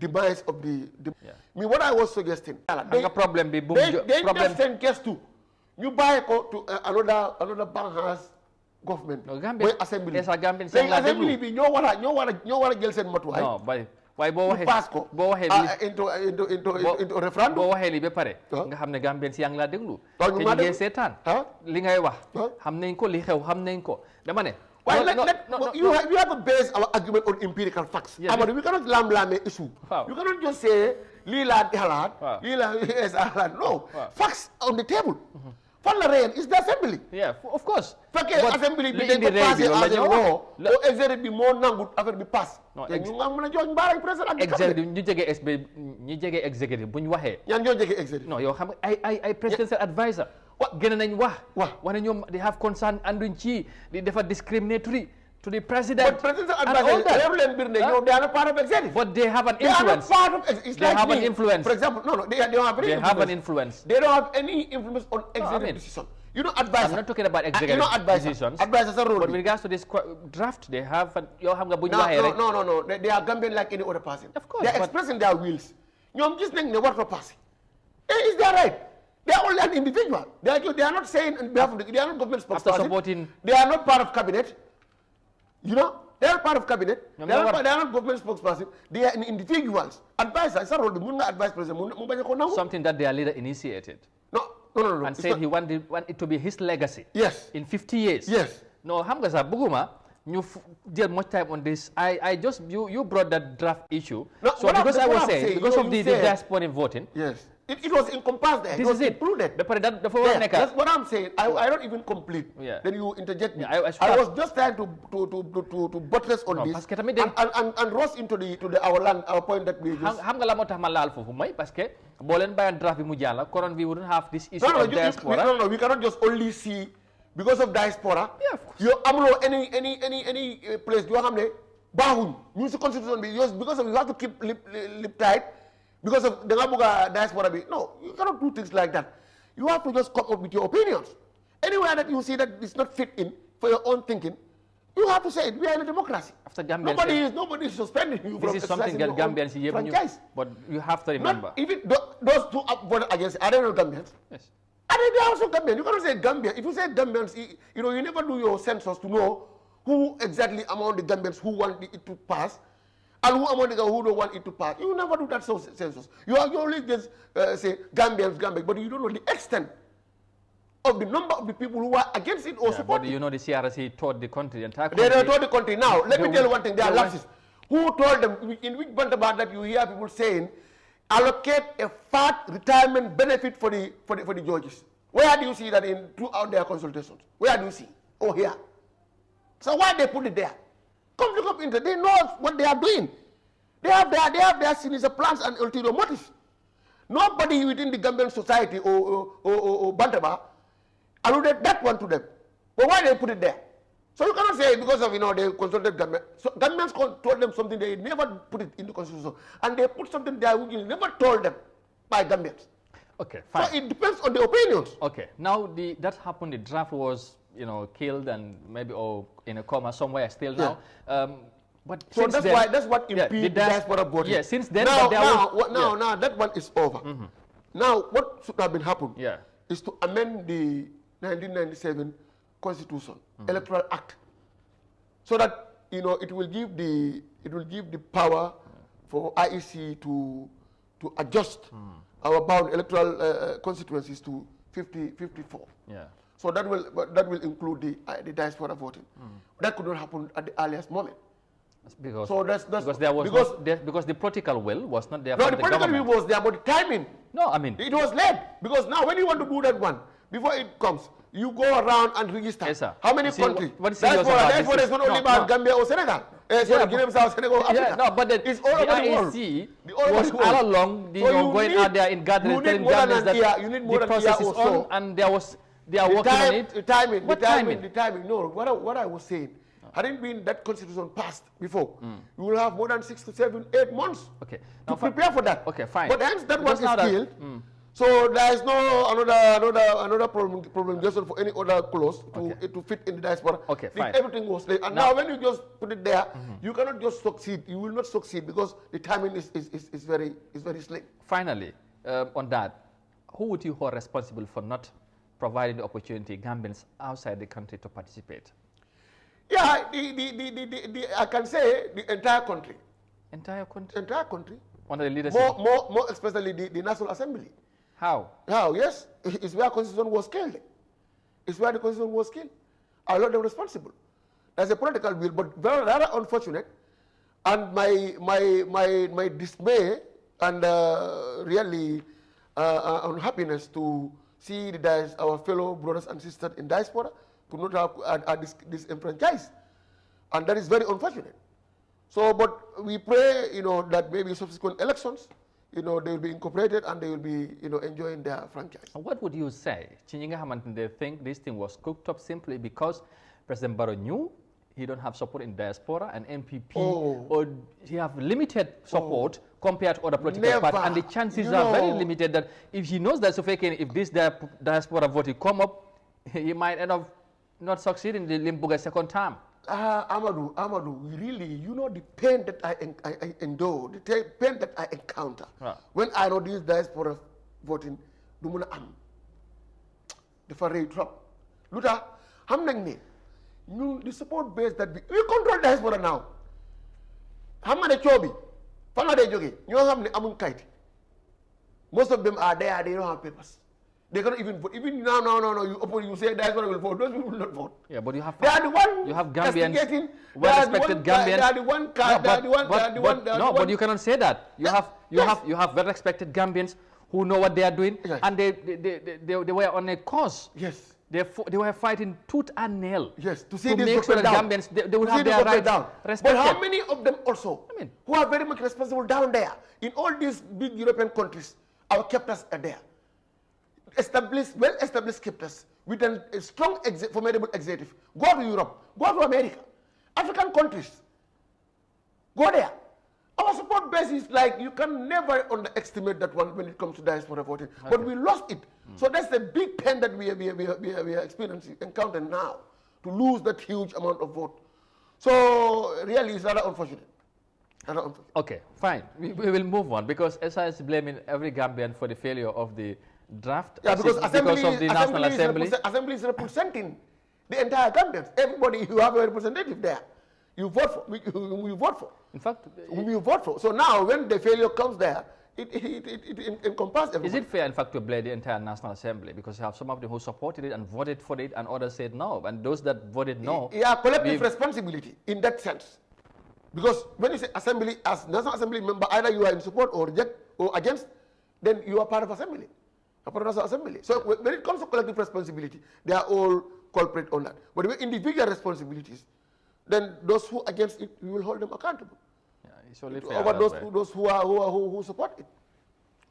demise of the. I mean, what I was suggesting. Problem be boom. They send case to. You buy to another Banghas government. No, Gambia. Assembly. Yes, a Gambian. Assembly be no one girl send matuai. No, but why bo into referendum. Bo waxee li ba pare nga xam ne Gambien si yaa ngi laa déglu te ñu ngi seetaan li ngay wax xam nañ ko li xew xam nañ ko dama ne you have to base our argument on empirical facts. We cannot lam-lame issue. You cannot just say lila halad, lila is halad. No, facts on the table. Fallen is the assembly. Yeah, of course. But assembly be in the pass as a law. Or executive be more nangut after be passed. No, executive ñu jege executive bu ñu waxee. Yan ñoo jege executive. No, yow xam ay presidential advisor. Gën nañ wax ne ñoom they have concern anduñ ci di defa discriminatory to the president. But presidential advisor they are not part of executive. But they have an influence. They are not part of executive. They have an influence. For example, they don't have any influence. They have an influence. They don't have any influence on executive decision. You know, advisor. I'm not talking about executive decisions. Advisors are role. But with regards to this draft, they have yoo xam nga bu ñu waxee no. They are Gambian like any other person. Of course. They are expressing their wills. ñoom gis nañ ne war fa passé. Is that right? They are only an individual. They are not saying on behalf of they are not government spokesperson. They are not part of cabinet. You know, they are part of cabinet. They are not government spokesperson. They are individuals. Advisor, it's a role. Advice president. Something that their leader initiated. No. And said he wanted it to be his legacy. Yes. In 50 years. Yes. No, Hamgaza Buguma, you deal much time on this. I just you brought that draft issue. No, so because I was saying because of the diaspora voting. Yes. It was encompassed there. This is it. Included. That's what I'm saying. I don't even complete. Yeah. Then you interject me. Yeah, I was just trying to buttress on this and rush into our point that we just. Xam nga la moo tax ma laal foofu mooy parce que boo leen bàyyoon draft bi mu jàll konoon we wouldn't have this issue of diaspora. No, we cannot just only see because of diaspora. Yeah, of course. You amuloo any place yoo xam ne baaxuñ ñu si constitution bi because of you have to keep lip tight. Because of the diaspora, no, you cannot do things like that. You have to just come up with your opinions. Anywhere that you see that it's not fit in for your own thinking, you have to say it. We are in a democracy. After Gambians, nobody is suspending you from this is something that Gambians franchise. But you have to remember. Not even those two voted against, are they not Gambians? Yes. Are they also Gambians? You cannot say Gambia. If you say Gambians, you never do your census to know who exactly among the Gambians who want it to pass. And who among the who don't want it to pass? You never do that census. You only just say Gambians, but you don't know the extent of the number of the people who are against it or support it. But you know the CRC taught the country, the entire country. They taught the country. Now, let me tell you one thing. There are lapses. Who told them, in which Bantabat that you hear people saying, allocate a fat retirement benefit for the judges? Where do you see that throughout their consultations? Where do you see? Oh, here. So why they put it there? Conflict of interest. They know what they are doing. They have their sinister plans and ulterior motives. Nobody within the Gambian society or Bantaba alluded that one to them. But why they put it there? So you cannot say because of they consulted Gambians. So Gambians told them something they never put it in the constitution, and they put something there which is never told them by Gambians. Okay, fine. So it depends on the opinions. Okay, now that happened. The draft was killed and maybe in a coma somewhere still now. But so that's what impedes the diaspora voting. Yeah, since then. Now that one is over. Mm-hmm. Now what should have been happened is to amend the 1997 Constitution, Electoral Act, so that it will give the power for IEC to adjust our bound electoral constituencies to 54. Yeah. So that will include the diaspora voting. That could not happen at the earliest moment. Because the political will was not there. No, for the political will was there, but the timing. No, I mean it was late because now when you want to do that one before it comes, you go around and register. Yes, sir. How many countries? Diaspora is not only about Gambia or Senegal. Guinea-Bissau, Senegal, Africa. No, but it's all over the world. IEC was all along, going out there in gatherings, telling Gambians that the process is on, and they are working on it. The timing. No, what I was saying, hadn't been that constitution passed before, you will have more than 6 to 7, 8 months to prepare for that. Okay, fine. But hence that one is killed. So there is no another problem just for any other clause to fit in the diaspora. Okay, fine. Everything was there. And now when you just put it there, you cannot just succeed. You will not succeed because the timing is very slick. Finally, on that, who would you hold responsible for not providing the opportunity Gambians outside the country to participate? Yeah, I can say the entire country. Entire country? Entire country. Under the leadership? More especially the National Assembly. How? Yes. It's where Constitution was killed. It's where the Constitution was killed. I hold them responsible. That's a political will, but very rather unfortunate. And my dismay and really unhappiness to see our fellow brothers and sisters in diaspora could not have disenfranchised. And that is very unfortunate. So, but we pray, that maybe subsequent elections, they will be incorporated and they will be, enjoying their franchise. What would you say? They think this thing was cooked up simply because President Barrow knew he don't have support in diaspora and MPP, or he have limited support compared to other political parties, and the chances are very limited that if he knows that if this diaspora vote will come up, he might end up not succeeding in the Limburg second term. Amadou, really, the pain that I endure, the pain that I encounter when I know this diaspora voting, du mun a am dafa rëy trop. Lu tax xam nañ ne ñun the support base that we control diaspora now. Xam nga ne coobi fan la day jógee ñoo xam ne amuñ kayit. Most of them are there, they don't have papers. They cannot even vote. Even now, you say diaspora will vote. Those people will not vote. Yeah, but you have Gambians, well-respected Gambians. They are the one. But you cannot say that. You have well-respected Gambians who know what they are doing, and they were on a cause. Yes. They were fighting tooth and nail. Yes. To make sure that Gambians they will have their rights respected. But how many of them also, who are very much responsible down there in all these big European countries, our captors are there. Well-established captors with a strong, formidable executive. Go to Europe, go to America, African countries. Go there. Our support base is like, you can never underestimate that one when it comes to diaspora voting. Okay. But we lost it. So that's the big pain that we are experiencing, encountering now, to lose that huge amount of vote. So really, it's rather unfortunate. Okay, fine. We will move on, because SI is blaming every Gambian for the failure of the draft. Yeah, because of the National Assembly. Assembly is representing the entire Gambians. Everybody, you have a representative there. You vote for. You vote for. In fact, whom you vote for. So now, when the failure comes there, it encompasses everybody. Is it fair, in fact, to blame the entire National Assembly? Because you have some of them who supported it and voted for it, and others said no. And those that voted no... Yeah, collective responsibility in that sense. Because when you say Assembly, as National Assembly member, either you are in support or reject or against, then you are part of Assembly. Assembly. So when it comes to collective responsibility, they are all culprit on that. But with individual responsibilities, then those who are against it, we will hold them accountable. Yeah, it's only fair. Over those who support it.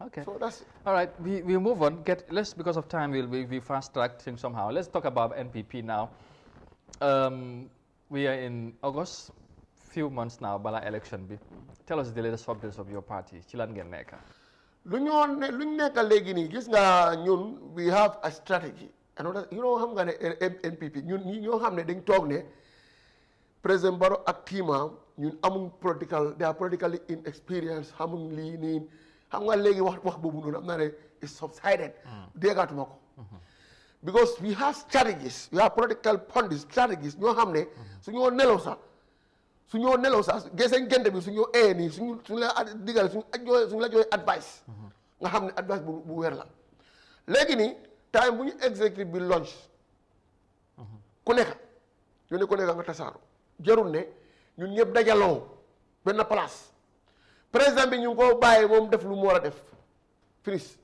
Okay. So that's it. All right. We move on. Because of time, we fast track things somehow. Let's talk about NPP now. We are in August. Few months now, bala election bi. Tell us the latest updates of your party. Ci lan ngeen nekk? Luñ nekk léegi nii gis nga ñun we have a strategy. Another, xam nga ne NPP ñun ñoo xam ne dañ toog ne President Barrow ak teamam ñun amuñ they are politically inexperienced, xamuñ lii nii xam nga léegi wax boobu noonu am na ne is subsided. Déggatuma ko. Because we have strategies, we have political pundits strategies ñoo xam ne su ñoo nelaw sax gesen gente bi suñu nii suñu la digal suñu la joxe advice nga xam ne advice bu wér la léegi nii time bu ñu executive bi launch ku nekk nga tasaaro jarul ne ñun ñëpp dajaloo benn place président bi ñu ngi ko bàyyi moom def lu mu war a def finis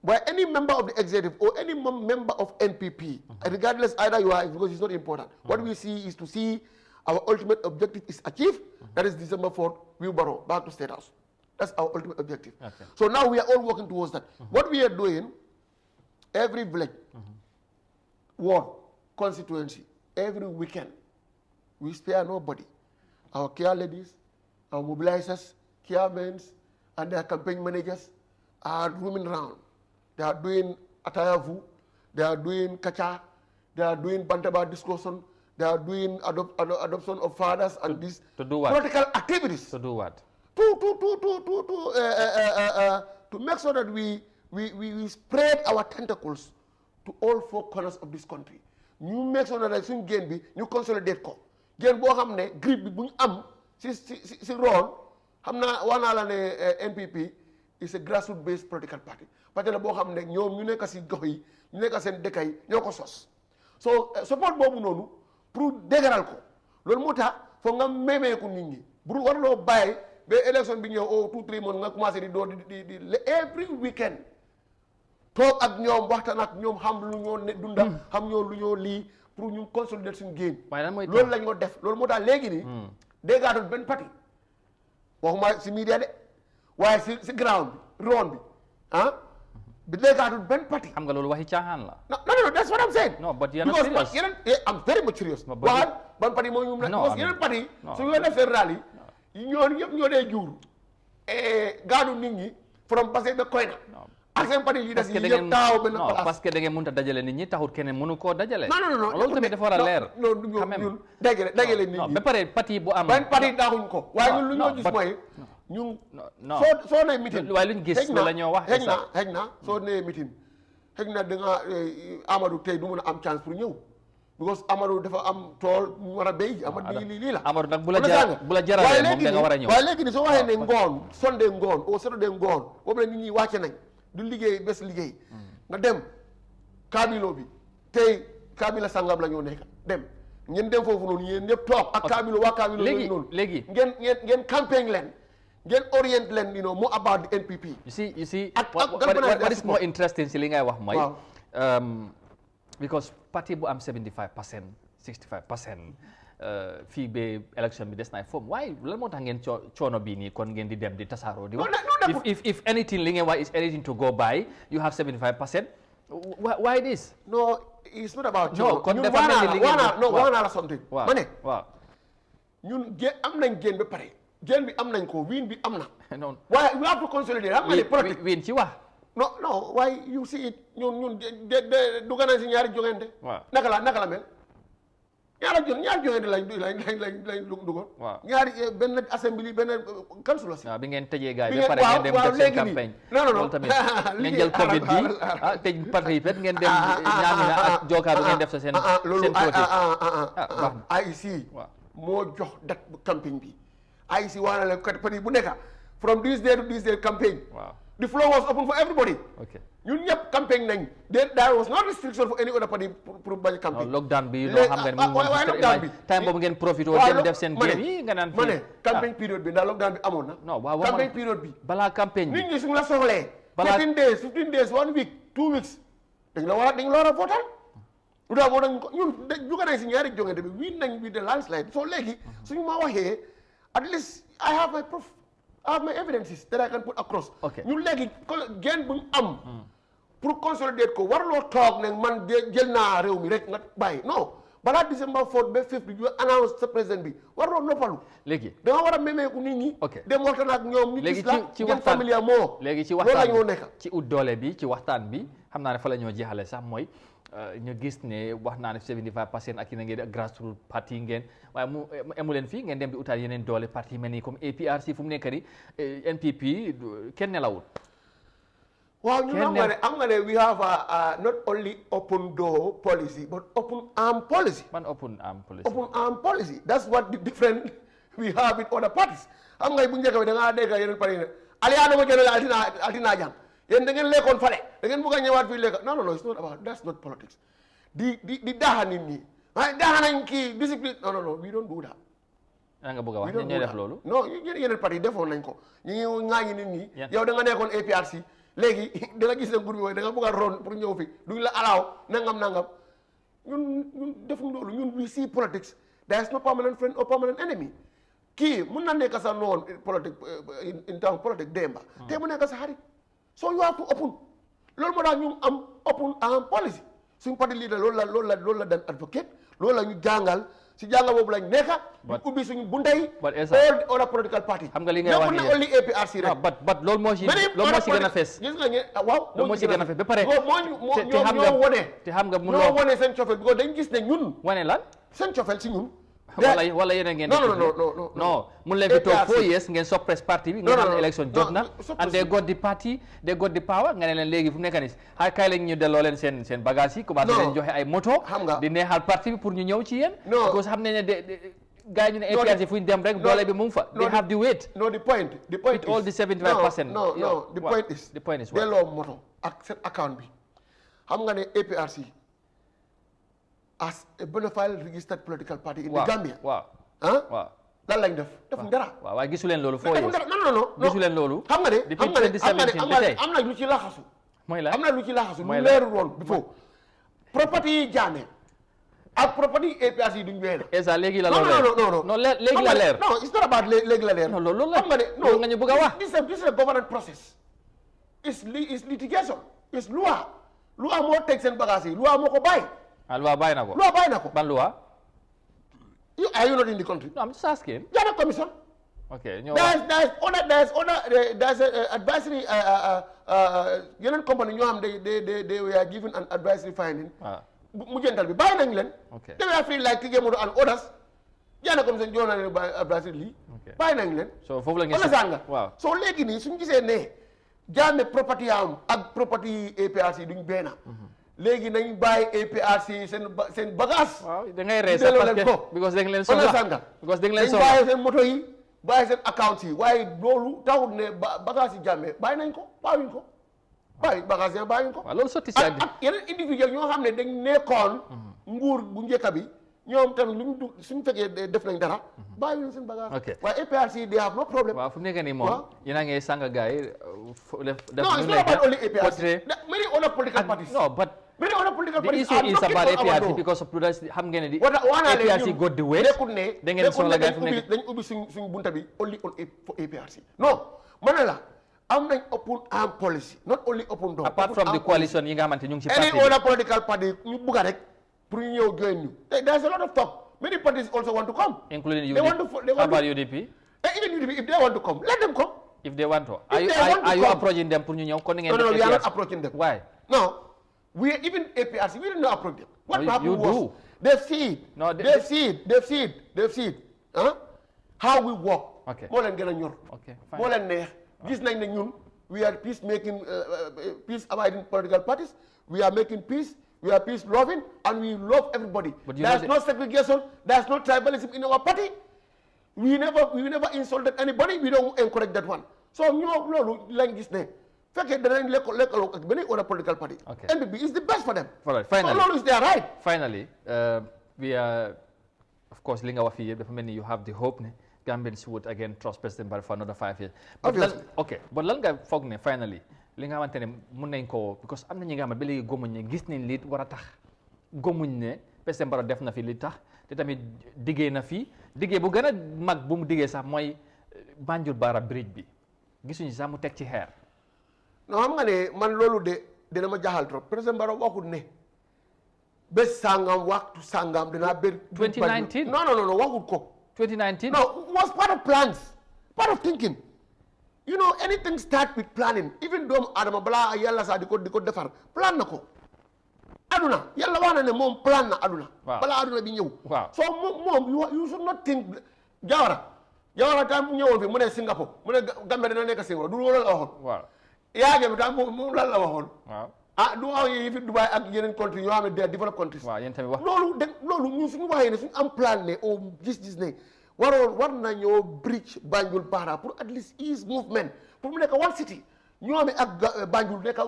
by any member of the executive or any member of NPP, regardless either you are, because it's not important. What we see is to see our ultimate objective is achieved. That is December 4th, wheelbarrow, back to State House. That's our ultimate objective. Okay. So now we are all working towards that. What we are doing, every village, ward, constituency, every weekend, we spare nobody. Our care ladies, our mobilizers, care men, and their campaign managers are roaming around. They are doing atayavu, they are doing kacha, they are doing bantaba discussion, they are doing adoption of fathers and these political activities. To do what? To make sure that we spread our tentacles to all four corners of this country. You make sure that suñ gain bi ñu consolidate ko. Gain boo xam ne grip bi bu ñu am si roon xam naa wax naa la ne NPP is a grassroots based political party. Parti la boo xam ne ñoom ñu nekk si gox yi ñu nekk seen dëkk yi ñoo ko sos. So support boobu noonu pour dëgëral ko loolu moo tax foog nga mémeeku nit ñi bu warloo bàyyi ba élection bi ñëw 2-3 mois nga commencé di door di every weekend toog ak ñoom waxtaan ak ñoom xam lu ñoo dunda xam ñoo lu ñoo lii pour ñu consolider suñu génn loolu la ñoo def loolu moo tax léegi nii déggaatul benn parti waxuma si media de waaye si ground bi roon bi bi déggaatul benn parti. xam nga loolu waxi caaxaan la. No, that's what I'm saying. No, but you're not serious. I'm very much serious. Waxal ban parti moo ñu because yeneen parti su ñu def seen rally ñoo ñëpp ñoo dee juur gaadu nit ñi from passé ba koy na ak seen parti yi des yëpp taaw benn place. Parce que da ngeen mënut a dajale nit ñi taxut keneen mënu koo dajale. Non loolu tamit dafa war a leer. ñun dajale nit ñi ba pare parti bu am. ban parti daaxuñ ko waaye ñun lu ñoo gis mooy ñun soo nee meeting waaye luñ gis la ñoo wax xëy na soo nee meeting xëy na da nga Amadou tey du mën a am chance pour ñëw because Amadou dafa am tool mu war a béy Amadou lii la Amadou nag bu la jaralee moom da nga war a ñëw waaye léegi ni soo waxee ne ngoon Sunday ngoon au Saturday ngoon boobu la nit ñi wàcce nañ du liggéey bés liggéey nga dem kaabilo bi tey kaabila sangam la ñoo nekk dem ngeen dem foofu noonu yéen ñëpp toog ak kaabilo waa kaabilo noonu léegi ngeen campagne leen ngeen orient leen more about the NPP. You see what is more interesting si li ngay wax mooy because parti bu am 75% 65% fii ba élection bi des na foom waaye lan moo tax ngeen coono bii nii kon ngeen di dem di tasaaroo di wax if anything li ngeen wax is anything to go by you have 75% why this no it's not about no kon dafa mel ni li ngeen wax naa la something ma ne waaw ñun am nañ génn ba pare génn bi am nañ ko wiin bi am na waaye we have to consolidate xam nga ne politique wiin ci wax non waaye you see it ñun dugg nañ si ñaari joŋante naka la mel ñaari joŋante lañ duggoon ñaari benn assembly benn council aussi bi ngeen tëjee gars yi ba pare ngeen dem def seen campagne non tamit ngeen jël covid bi tëj parti yi ngeen dem ñaamina ak jokaaru ngeen def sa seen politique IEC moo jox date campagne bi IEC wax na leen parti bu nekk from this day to this day campaign the floor was open for everybody. Okay. ñun ñëpp campagne nañ. there was no restriction for any other party pour bañ campagne. lockdown bi loo xam nga ne waaye lockdown bi time boobu ngeen profité dem def seen génn yi nga naan ma ne campagne period bi ndax lockdown bi amoon na. non waaw campagne period bi. balaa campagne bi nit ñi suñu la soxlee. 15 days 1 week 2 weeks dañ la war a votal. lu tax moo tax ñun jóge nañ si ñaari jongante bi win nañ bi de landslide so léegi suñu ma waxee at least I have my proof. I have my evidences that I can put across. ñun léegi génn bu ñu am. pour consolider ko warloo toog ne man jël naa réew mi rek nga bàyyi non balaa December 4 ba 5 bi ñu announce sa président bi warloo noppalu. léegi da nga war a mémeeku nit ñi. dem waxtaan ak ñoom. ñu gis la ci waxtaan familia moo. léegi ci waxtaan bi ci ut doole bi ci waxtaan bi xam naa ne fa la ñoo jeexale sax mooy. ñu gis ne wax naa ne 75% ak yi na ngeen grassroots parti ngeen waaye mu emu leen fii ngeen dem di utaal yeneen doole parti mel ni comme APRC fu mu nekk nii NPP kenn nelawul. waaw ñu am nga ne we have not only open door policy but open arm policy. man open arm policy. open arm policy that's what the different we have with other parties xam nga bu njëkk bi da ngaa dégg yeneen parti ne aliyaano ma jëlee altina jàng yéen da ngeen lekkoon fale da ngeen bëgg a ñëwaat fii lekk non it's not about that's not politics di daaxa nit ñi waaye daaxa nañ kii discipline non we don't do that. nga bëgg a wax ñooy def loolu. non yeneen parti defoon nañ ko ñu ngi ŋaañi nit ñi. yow da nga nekkoon APRC léegi danga gis ne nguur bi mooy da nga bëgg a ron pour ñëw fi duñ la alaaw nangam ñun defuñ loolu ñun we see politics there is no permanent friend or permanent enemy kii mun na nekk sa noon politique in terms politique démba te mu nekk sa xarit so you have to open loolu moo tax ñu am open policy suñ parti leader loolu la daan advocate loolu la ñu jàngal si jàngal boobu lañ nekka ñu ubbi suñu bunta yi all the other political party xam nga li ngay wax na only APRC rek but loolu moo si gën a fees gis nga waaw loolu moo si gën a fees ba pare ñoo wone te xam nga ñoo wone seen cofeel because dañ gis ne ñun wane lan seen cofeel si ñun wala yéen a ngeen non mun leen fi toog 4 years ngeen suppress parti bi ngeen xam ne élection jot na and they got the party they got the power nga ne leen léegi fu mu nekk nii xaar kaay lañ ñu delloo leen seen bagage yi commencé leen joxe ay moto di neexal parti bi pour ñu ñëw ci yéen parce que xam nañ ne gars yi ñu ne APRC fu ñu dem rek doole bi mu ngi fa they have the weight no the point with all the 75% no the point is delloo moto ak seen account bi xam nga ne APRC as a bona fide registered political party in the Gambia. Waaw. Lan lañ def dara. Waaw waaye gisu leen loolu 4 years. Non. Gisu leen loolu. Xam nga ne am na lu ci laxasu. Mooy la am na lu ci laxasu lu leerul woon before. Property yi Jammeh ak property APRC yi duñ benn. Esa léegi la loolu non léegi la leer. Non it's not about léegi la leer. Non loolu la. Xam nga ne non nga ñu bëgg a wax. This is a governance process. It's litigation. It's loi. Loi moo teg seen bagage yi loi moo ko bàyyi. Loi bàyyi na ko. Loi bàyyi na ko. Ban loi? Are you not in the country? No, I'm just asking. Jammeh commission. Okay. There's advisory yeneen company ñoo xam they were given an advisory finding. Mujjantal bi bàyyi nañ leen. Okay. They were free like Tige Modo and others. Jammeh commission jox na leen advisory lii. bàyyi nañ leen. So foofu la ngeen nga. waaw. So léegi nii suñu gisee ne Jammeh property am ak property APRC duñ benn. léegi nañ bàyyi APRC seen bagage. waaw da ngay rey sax parce que because da nga leen soxla because da nga leen soxla bàyyi seen moto yi bàyyi seen account yi waaye loolu taxul ne bagage yi Jammeh bàyyi nañ ko bàyyiwuñ ko bagage yi bàyyiwuñ ko. waaw loolu sotti si ak yeneen individuel ñoo xam ne dañ nekkoon nguur bu njëkk bi ñoom tamit lu ñu suñu fekkee def nañ dara bàyyi nañ seen bagage. ok waaye APRC they have no problem. waaw fu mu nekk nii moom yéen a ngi sàng gars yi. non it's not about only APRC. many other political parties. no but. Many other political the parties issue is about APRC because of xam ngeen ne APRC got the weight. da ngeen soxla gars fu nekk dañ ubbi suñ bunta bi only for APRC. non ma ne la am nañ open arm policy not only open door. apart from the coalition yi nga xamante ñu ngi ci parti any other political party ñu bugga rek pour ñu ñëw join ñu. there's a lot of talk many parties also want to come. including UDP. How about UDP? Even UDP if they want to come let them come. if they want to. are you approaching them pour ñu ñëw kon ngeen. no we are not approaching them. why? no. Even APRC, we didn't know approach them. What happened was they've seen how we work. Okay. More than gën a ñor. Okay. More than neex. Gis nañ ne ñun we are peace making peace abiding political parties. We are making peace. We are peace loving and we love everybody. There's no segregation. There's no tribalism in our party. We never insulted anybody. We don't encourage that one. So ñoo loolu lañ gis ne. fekkee danañ lekkaloo ak beneen other political party. Okay. NPP is the best for them. All right, finally. So loolu is their right. Finally, we are, of course, li nga wax fii yëpp dafa mel ni you have the hope ne Gambians would again trust President Barrow for another 5 years. But lan nga foog ne finally li nga xamante ne mun nañ koo because am na ñi nga xam ne ba léegi gëmuñ ne gis nañ li war a tax gëmuñ ne President Barrow def na fi li tax te tamit diggee na fi diggee bu gën a mag bu mu diggee sax mooy Banjul Barra bridge bi gisuñu sax mu teg ci xeer. non xam nga ne man loolu de dina ma jaaxal trop président Barrow waxul ne bés sangam waxtu sangam dinaa bëri. 2019 non waxul ko. 2019 no it was part of plans part of thinking you know anything start with planning even doomu adama balaa yàlla sax di ko defar plan na ko. aduna yàlla wax na ne moom plan na aduna. balaa aduna bi ñëw. so moom you should not think Jawara tam mu ñëwoon fi mu ne Singapore mu ne Gambia dina nekk Singapore du loolu la waxoon. waaw yaa ngi tam moom lan la waxoon. waaw du wax yi fi Dubai ak yeneen countries yoo xam ne des developed countries. waaw yéen tamit wax loolu ñun suñu waxee ne suñu am plan ne au gis ne war nañoo bridge Banjul Barra pour at least ease movement pour mu nekk one city ñoom ak Banjul nekk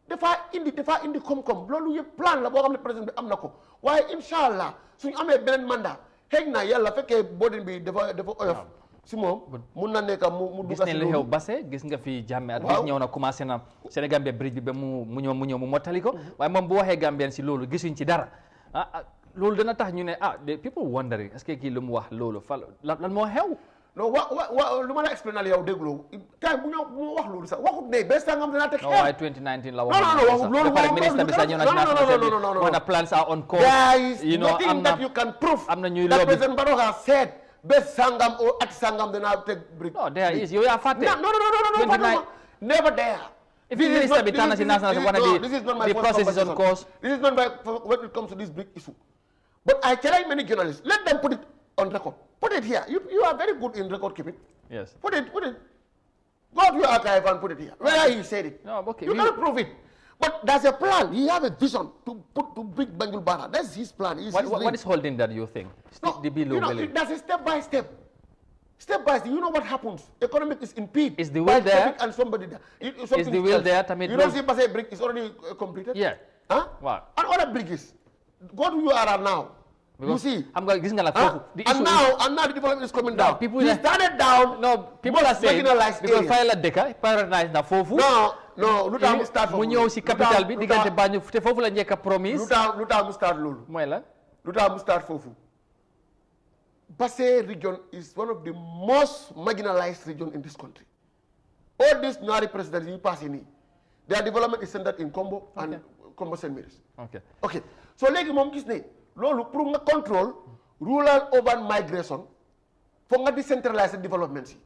dafa indi koom-koom loolu yëpp plan la boo xam ne président bi am na ko waaye incha allah suñu amee beneen mandat xëy na yàlla fekkee bodin bi dafa oyof si moom mun na nekk mu gis nañ li xew Basse gis nga fi Jammeh at bis ñëw na commencé na Sénégal bridge bi ba mu ñëw mu mottali ko waaye moom bu waxee Gambien si loolu gisuñ ci dara loolu dana tax ñu ne the people wondering est-ce que kii lu mu wax loolu lan moo xew non lu ma la expliqué yow dégloo kay bu ñu wax loolu sax waxut ne bés sangam dina teg xeer. waaye 2019 la wax. non waxut loolu waxut ministre bi sax ñëw na ci national assembly plans are on course. there is nothing that you can prove. am na ñuy that President Barrow has said bés sangam o at sangam dina teg brick. no there is yow yaa fàtte. no never there. if the minister bi tànn si national assembly the process is on course. This is not my when it comes to this brick issue. But I challenge many journalists, let them put it on record. Put it here. You are very good in record keeping. Yes. Put it. Go to your archive and put it here. Where he said it. No, okay. You cannot prove it. But there's a plan. He has a vision to bring Banjul Bara. That's his plan. What is holding that, you think? No, that's a step by step. Step by step. You know what happens? Economic is impeded. Is the will there? And somebody there. Is the will there? You don't see Pasay brick is already completed? Yeah. Huh? Wow. And other bridges. Go to URR now. Because you see, I'm going. This is gonna and now the development is coming down. People he started down. No, people are saying because file a deka paradise na fofu. No. Lu tax mu start foofu. mu ñëw si capital bi diggante Banjul te foofu la njëkk a promise. lu tax mu start loolu. mooy lan. lu tax mu start foofu. Basse region is one of the most marginalized region in this country. All these Nari presidents you pass in, their development is centered in Kombo and Kombo St. Mary's. Okay. So léegi moom gis ne. loolu pour nga contrôle rural urban migration foog nga decentralize development si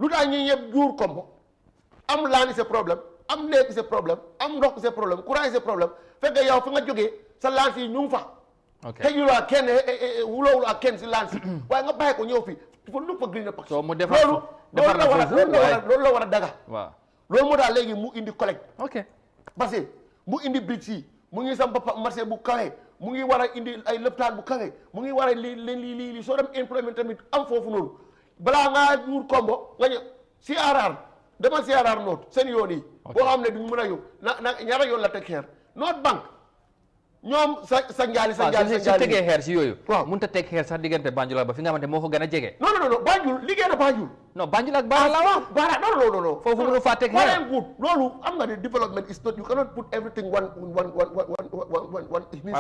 lu tax ñi ñëpp jur kombo am laan is a problème am néeg is a problème am ndox is a problème courant is a problème fekk yow fi nga jógee sa laan si ñu ngi fa xëjulaa kenn wulowulaa kenn si laan si waaye nga bàyyi ko ñëw fi dafa lu fa green pax loolu la war a daga loolu moo tax léegi mu indi collecte parce que mu indi bridge yi mu ngi sam marché bu kawe mu ngi war a indi ay lëptaan bu kawe mu ngi war a lii soo dem employment tamit am foofu noonu balaa ngaa ñuur kombo nga ñëw CRR demal CRR note seen yoon yi boo xam ne duñ mën a yow na ñaata yoon la teg xeer North Bank ñoom sa njaali su tegee xeer si yooyu mun ta teg xeer sax diggante Banjul ak ba fi nga xamante moo ko gën a jege non Banjul liggéey na Banjul non Banjul ak Bara la wax Bara non foofu mënu faa teg xeer loolu am nga ne development is not you cannot put everything one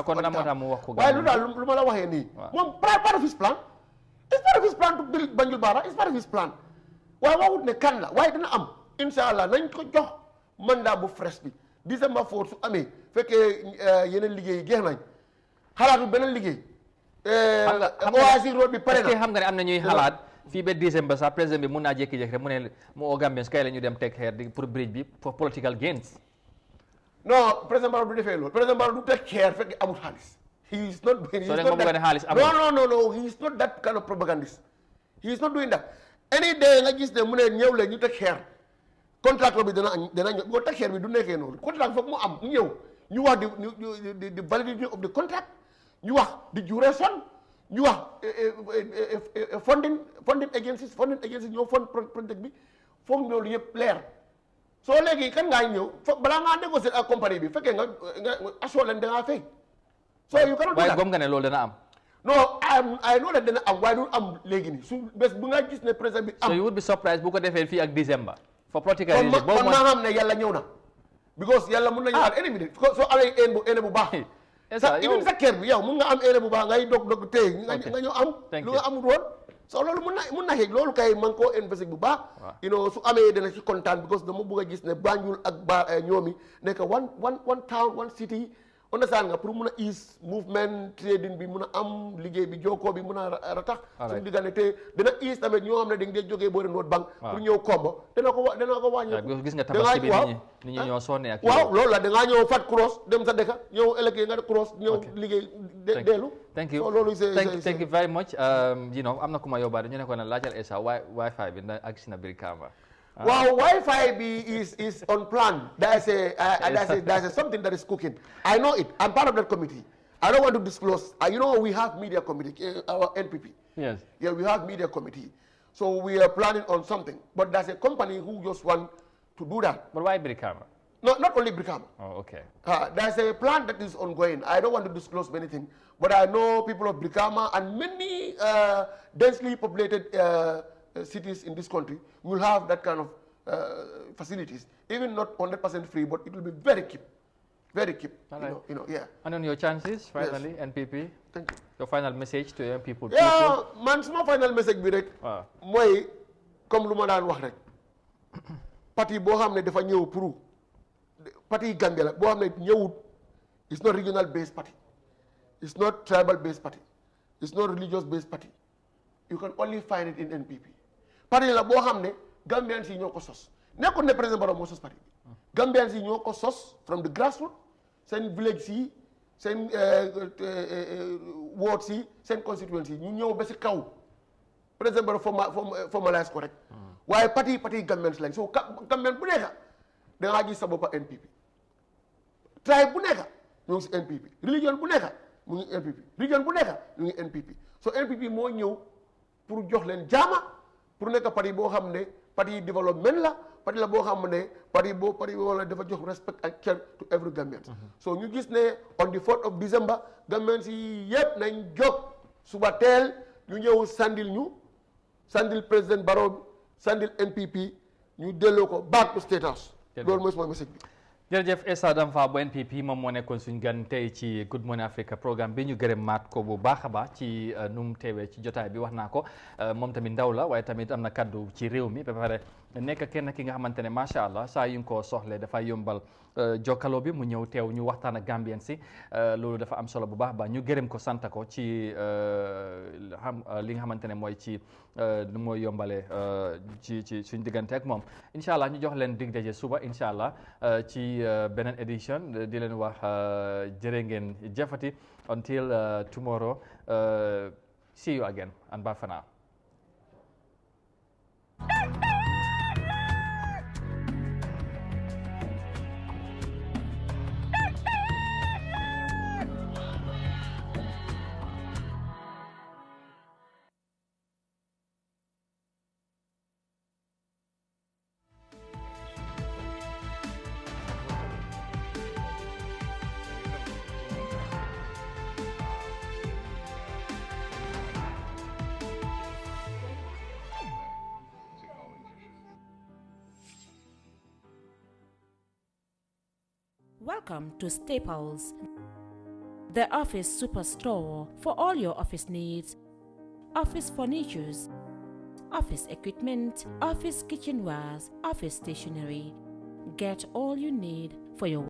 kon na moo tax mu wax ko waaye lu daal lu ma la waxee nii moom part of his plan it's part of his plan to build Banjul Bara it's part of his plan waaye waxut ne kan la waaye dina am insha allah nañ ko jox mandat bu fresh bi December 4 su amee fekkee yeneen liggéey yi jeex nañ xalaatu beneen liggéey Oasis road bi pare na xam nga ne am na ñuy xalaat fii ba décembre sax président bi mun naa jékki-jékki rek mu ne mu oo Gambians kay la ñu dem teg xeer di pour bridge bi for political gains non président Barrow du defee loolu président Barrow du teg xeer fekk amul xaalis he is not no he is not that kind of propagandist he is not doing that any day nga gis ne mu ne ñëw la ñu teg xeer contract bi dana ñëw boo teg xeer bi du nekkee noonu contract foog mu am mu ñëw ñu wax di validity of the contract ñu wax di duration ñu wax funding agencies ñoo fund project bi foog loolu yëpp leer soo léegi kan ngaa ñëw foog balaa ngaa négocier ak compagnie bi fekkee nga assure leen da ngaa fay so yu kanam waaye gom nga ne loolu dana am non I know that dana am waaye du am léegi nii su bés bu nga gis ne président bi am so you would be surprised bu ko defee fii ak December for political reason kon maa xam ne yàlla ñëw na because yàlla mun na ñëwaat any minute soo amee ene bu baax even sa kër bi yow mun nga am ene bu baax ngay dog tey nga ñëw am lu nga amul woon so loolu mun na xeeg loolu kay man koo investir bu baax su amee dana ci kontaan because dama bëgg a gis ne Banjul ak ñoomi nekk one town one city understand nga pour mun a ease movement trading bi mun a am liggéey bi jokkoo bi mun a ratax suñu diggante te dana ease tamit ñoo xam ne dañ dee jógee boori North Bank pour ñëw Kombo dana ko wàññi gis nga tabaski bi nit ñi ñoo sonne ak waaw loolu la dangaa ñëw fat cross dem sa dëkk ñëw ëllëgee nga cross ñëw liggéey deelu thank you loolu thank you very much am na ku ma yóbbaale ñu ne ko ne laajal Essa wifi bi ndax ak si na biir Kamba Wow, Wi-Fi is on plan. There's something that is cooking. I know it. I'm part of that committee. I don't want to disclose. We have media committee, our NPP. Yes. Yeah, we have media committee. So we are planning on something. But there's a company who just want to do that. But why Brikama? No, not only Brikama. Oh, okay. There's a plan that is ongoing. I don't want to disclose anything, but I know people of Brikama and many densely populated cities in this country will have that kind of facilities. Even not 100% free, but it will be very cheap. Very cheap. Right. Yeah. And on your chances, finally, Yes. NPP? Thank you. Your final message to young people? Yeah, man, my final message bi rek mooy comme lu ma daan wax rek parti boo xam ne dafa ñëw pour parti Gambia la boo xam ne ñëwut it's not regional based party, it's not tribal based party, it's not religious based party. You can only find it in NPP. Parti la boo xam ne Gambians yi ñoo ko sos nekkul ne président Barrow moo sos parti bi Gambians yi ñoo ko sos from the grassroots seen village yi seen wards yi seen constituency yi ñu ñëw ba si kaw président Barrow formalise ko rek waaye parti Gambians lañ so Gambian bu nekk da ngaa gis sa bopp NPP tribe bu nekk ñu ngi si NPP religion bu nekk mu ngi NPP region bu nekk ñu ngi NPP so NPP moo ñëw pour jox leen jaama pour nekk parti boo xam ne parti développement la parti la boo xam ne parti boo dafa jox respect ak care to every Gambian. So ñu gis ne on the 4th of December Gambians yi yëpp nañ jóg suba teel ñu ñëw sandil président Barrow sandil NPP ñu delloo ko back to State House. loolu mooy sama message bi. jërëjëf Essa Danfa bu NPP moom moo nekkoon suñu gan tey ci Good Morning Africa programme bi ñu gërëm maat ko bu baax a baax ci nu mu teewee ci jotaay bi wax naa ko moom tamit ndaw la waaye tamit am na kaddu ci réew mi ba pare nekk kenn ki nga xamante ne macha allah saa yu nga koo soxlee dafay yombal jokkaloo bi mu ñëw teew ñu waxtaan ak Gambien si loolu dafa am solo bu baax ba ñu gërëm ko sant ko ci li nga xamante ne mooy ci nu mooy yombale ci suñ diggante ak moom incha allah ñu jox leen dig daje suba incha allah ci beneen édition di leen wax jërë ngeen jëfati until tomorrow see you again and bye for now. Welcome to Staples, the office superstore for all your office needs, office furnitures, office equipment, office kitchenwares, office stationery. Get all you need for your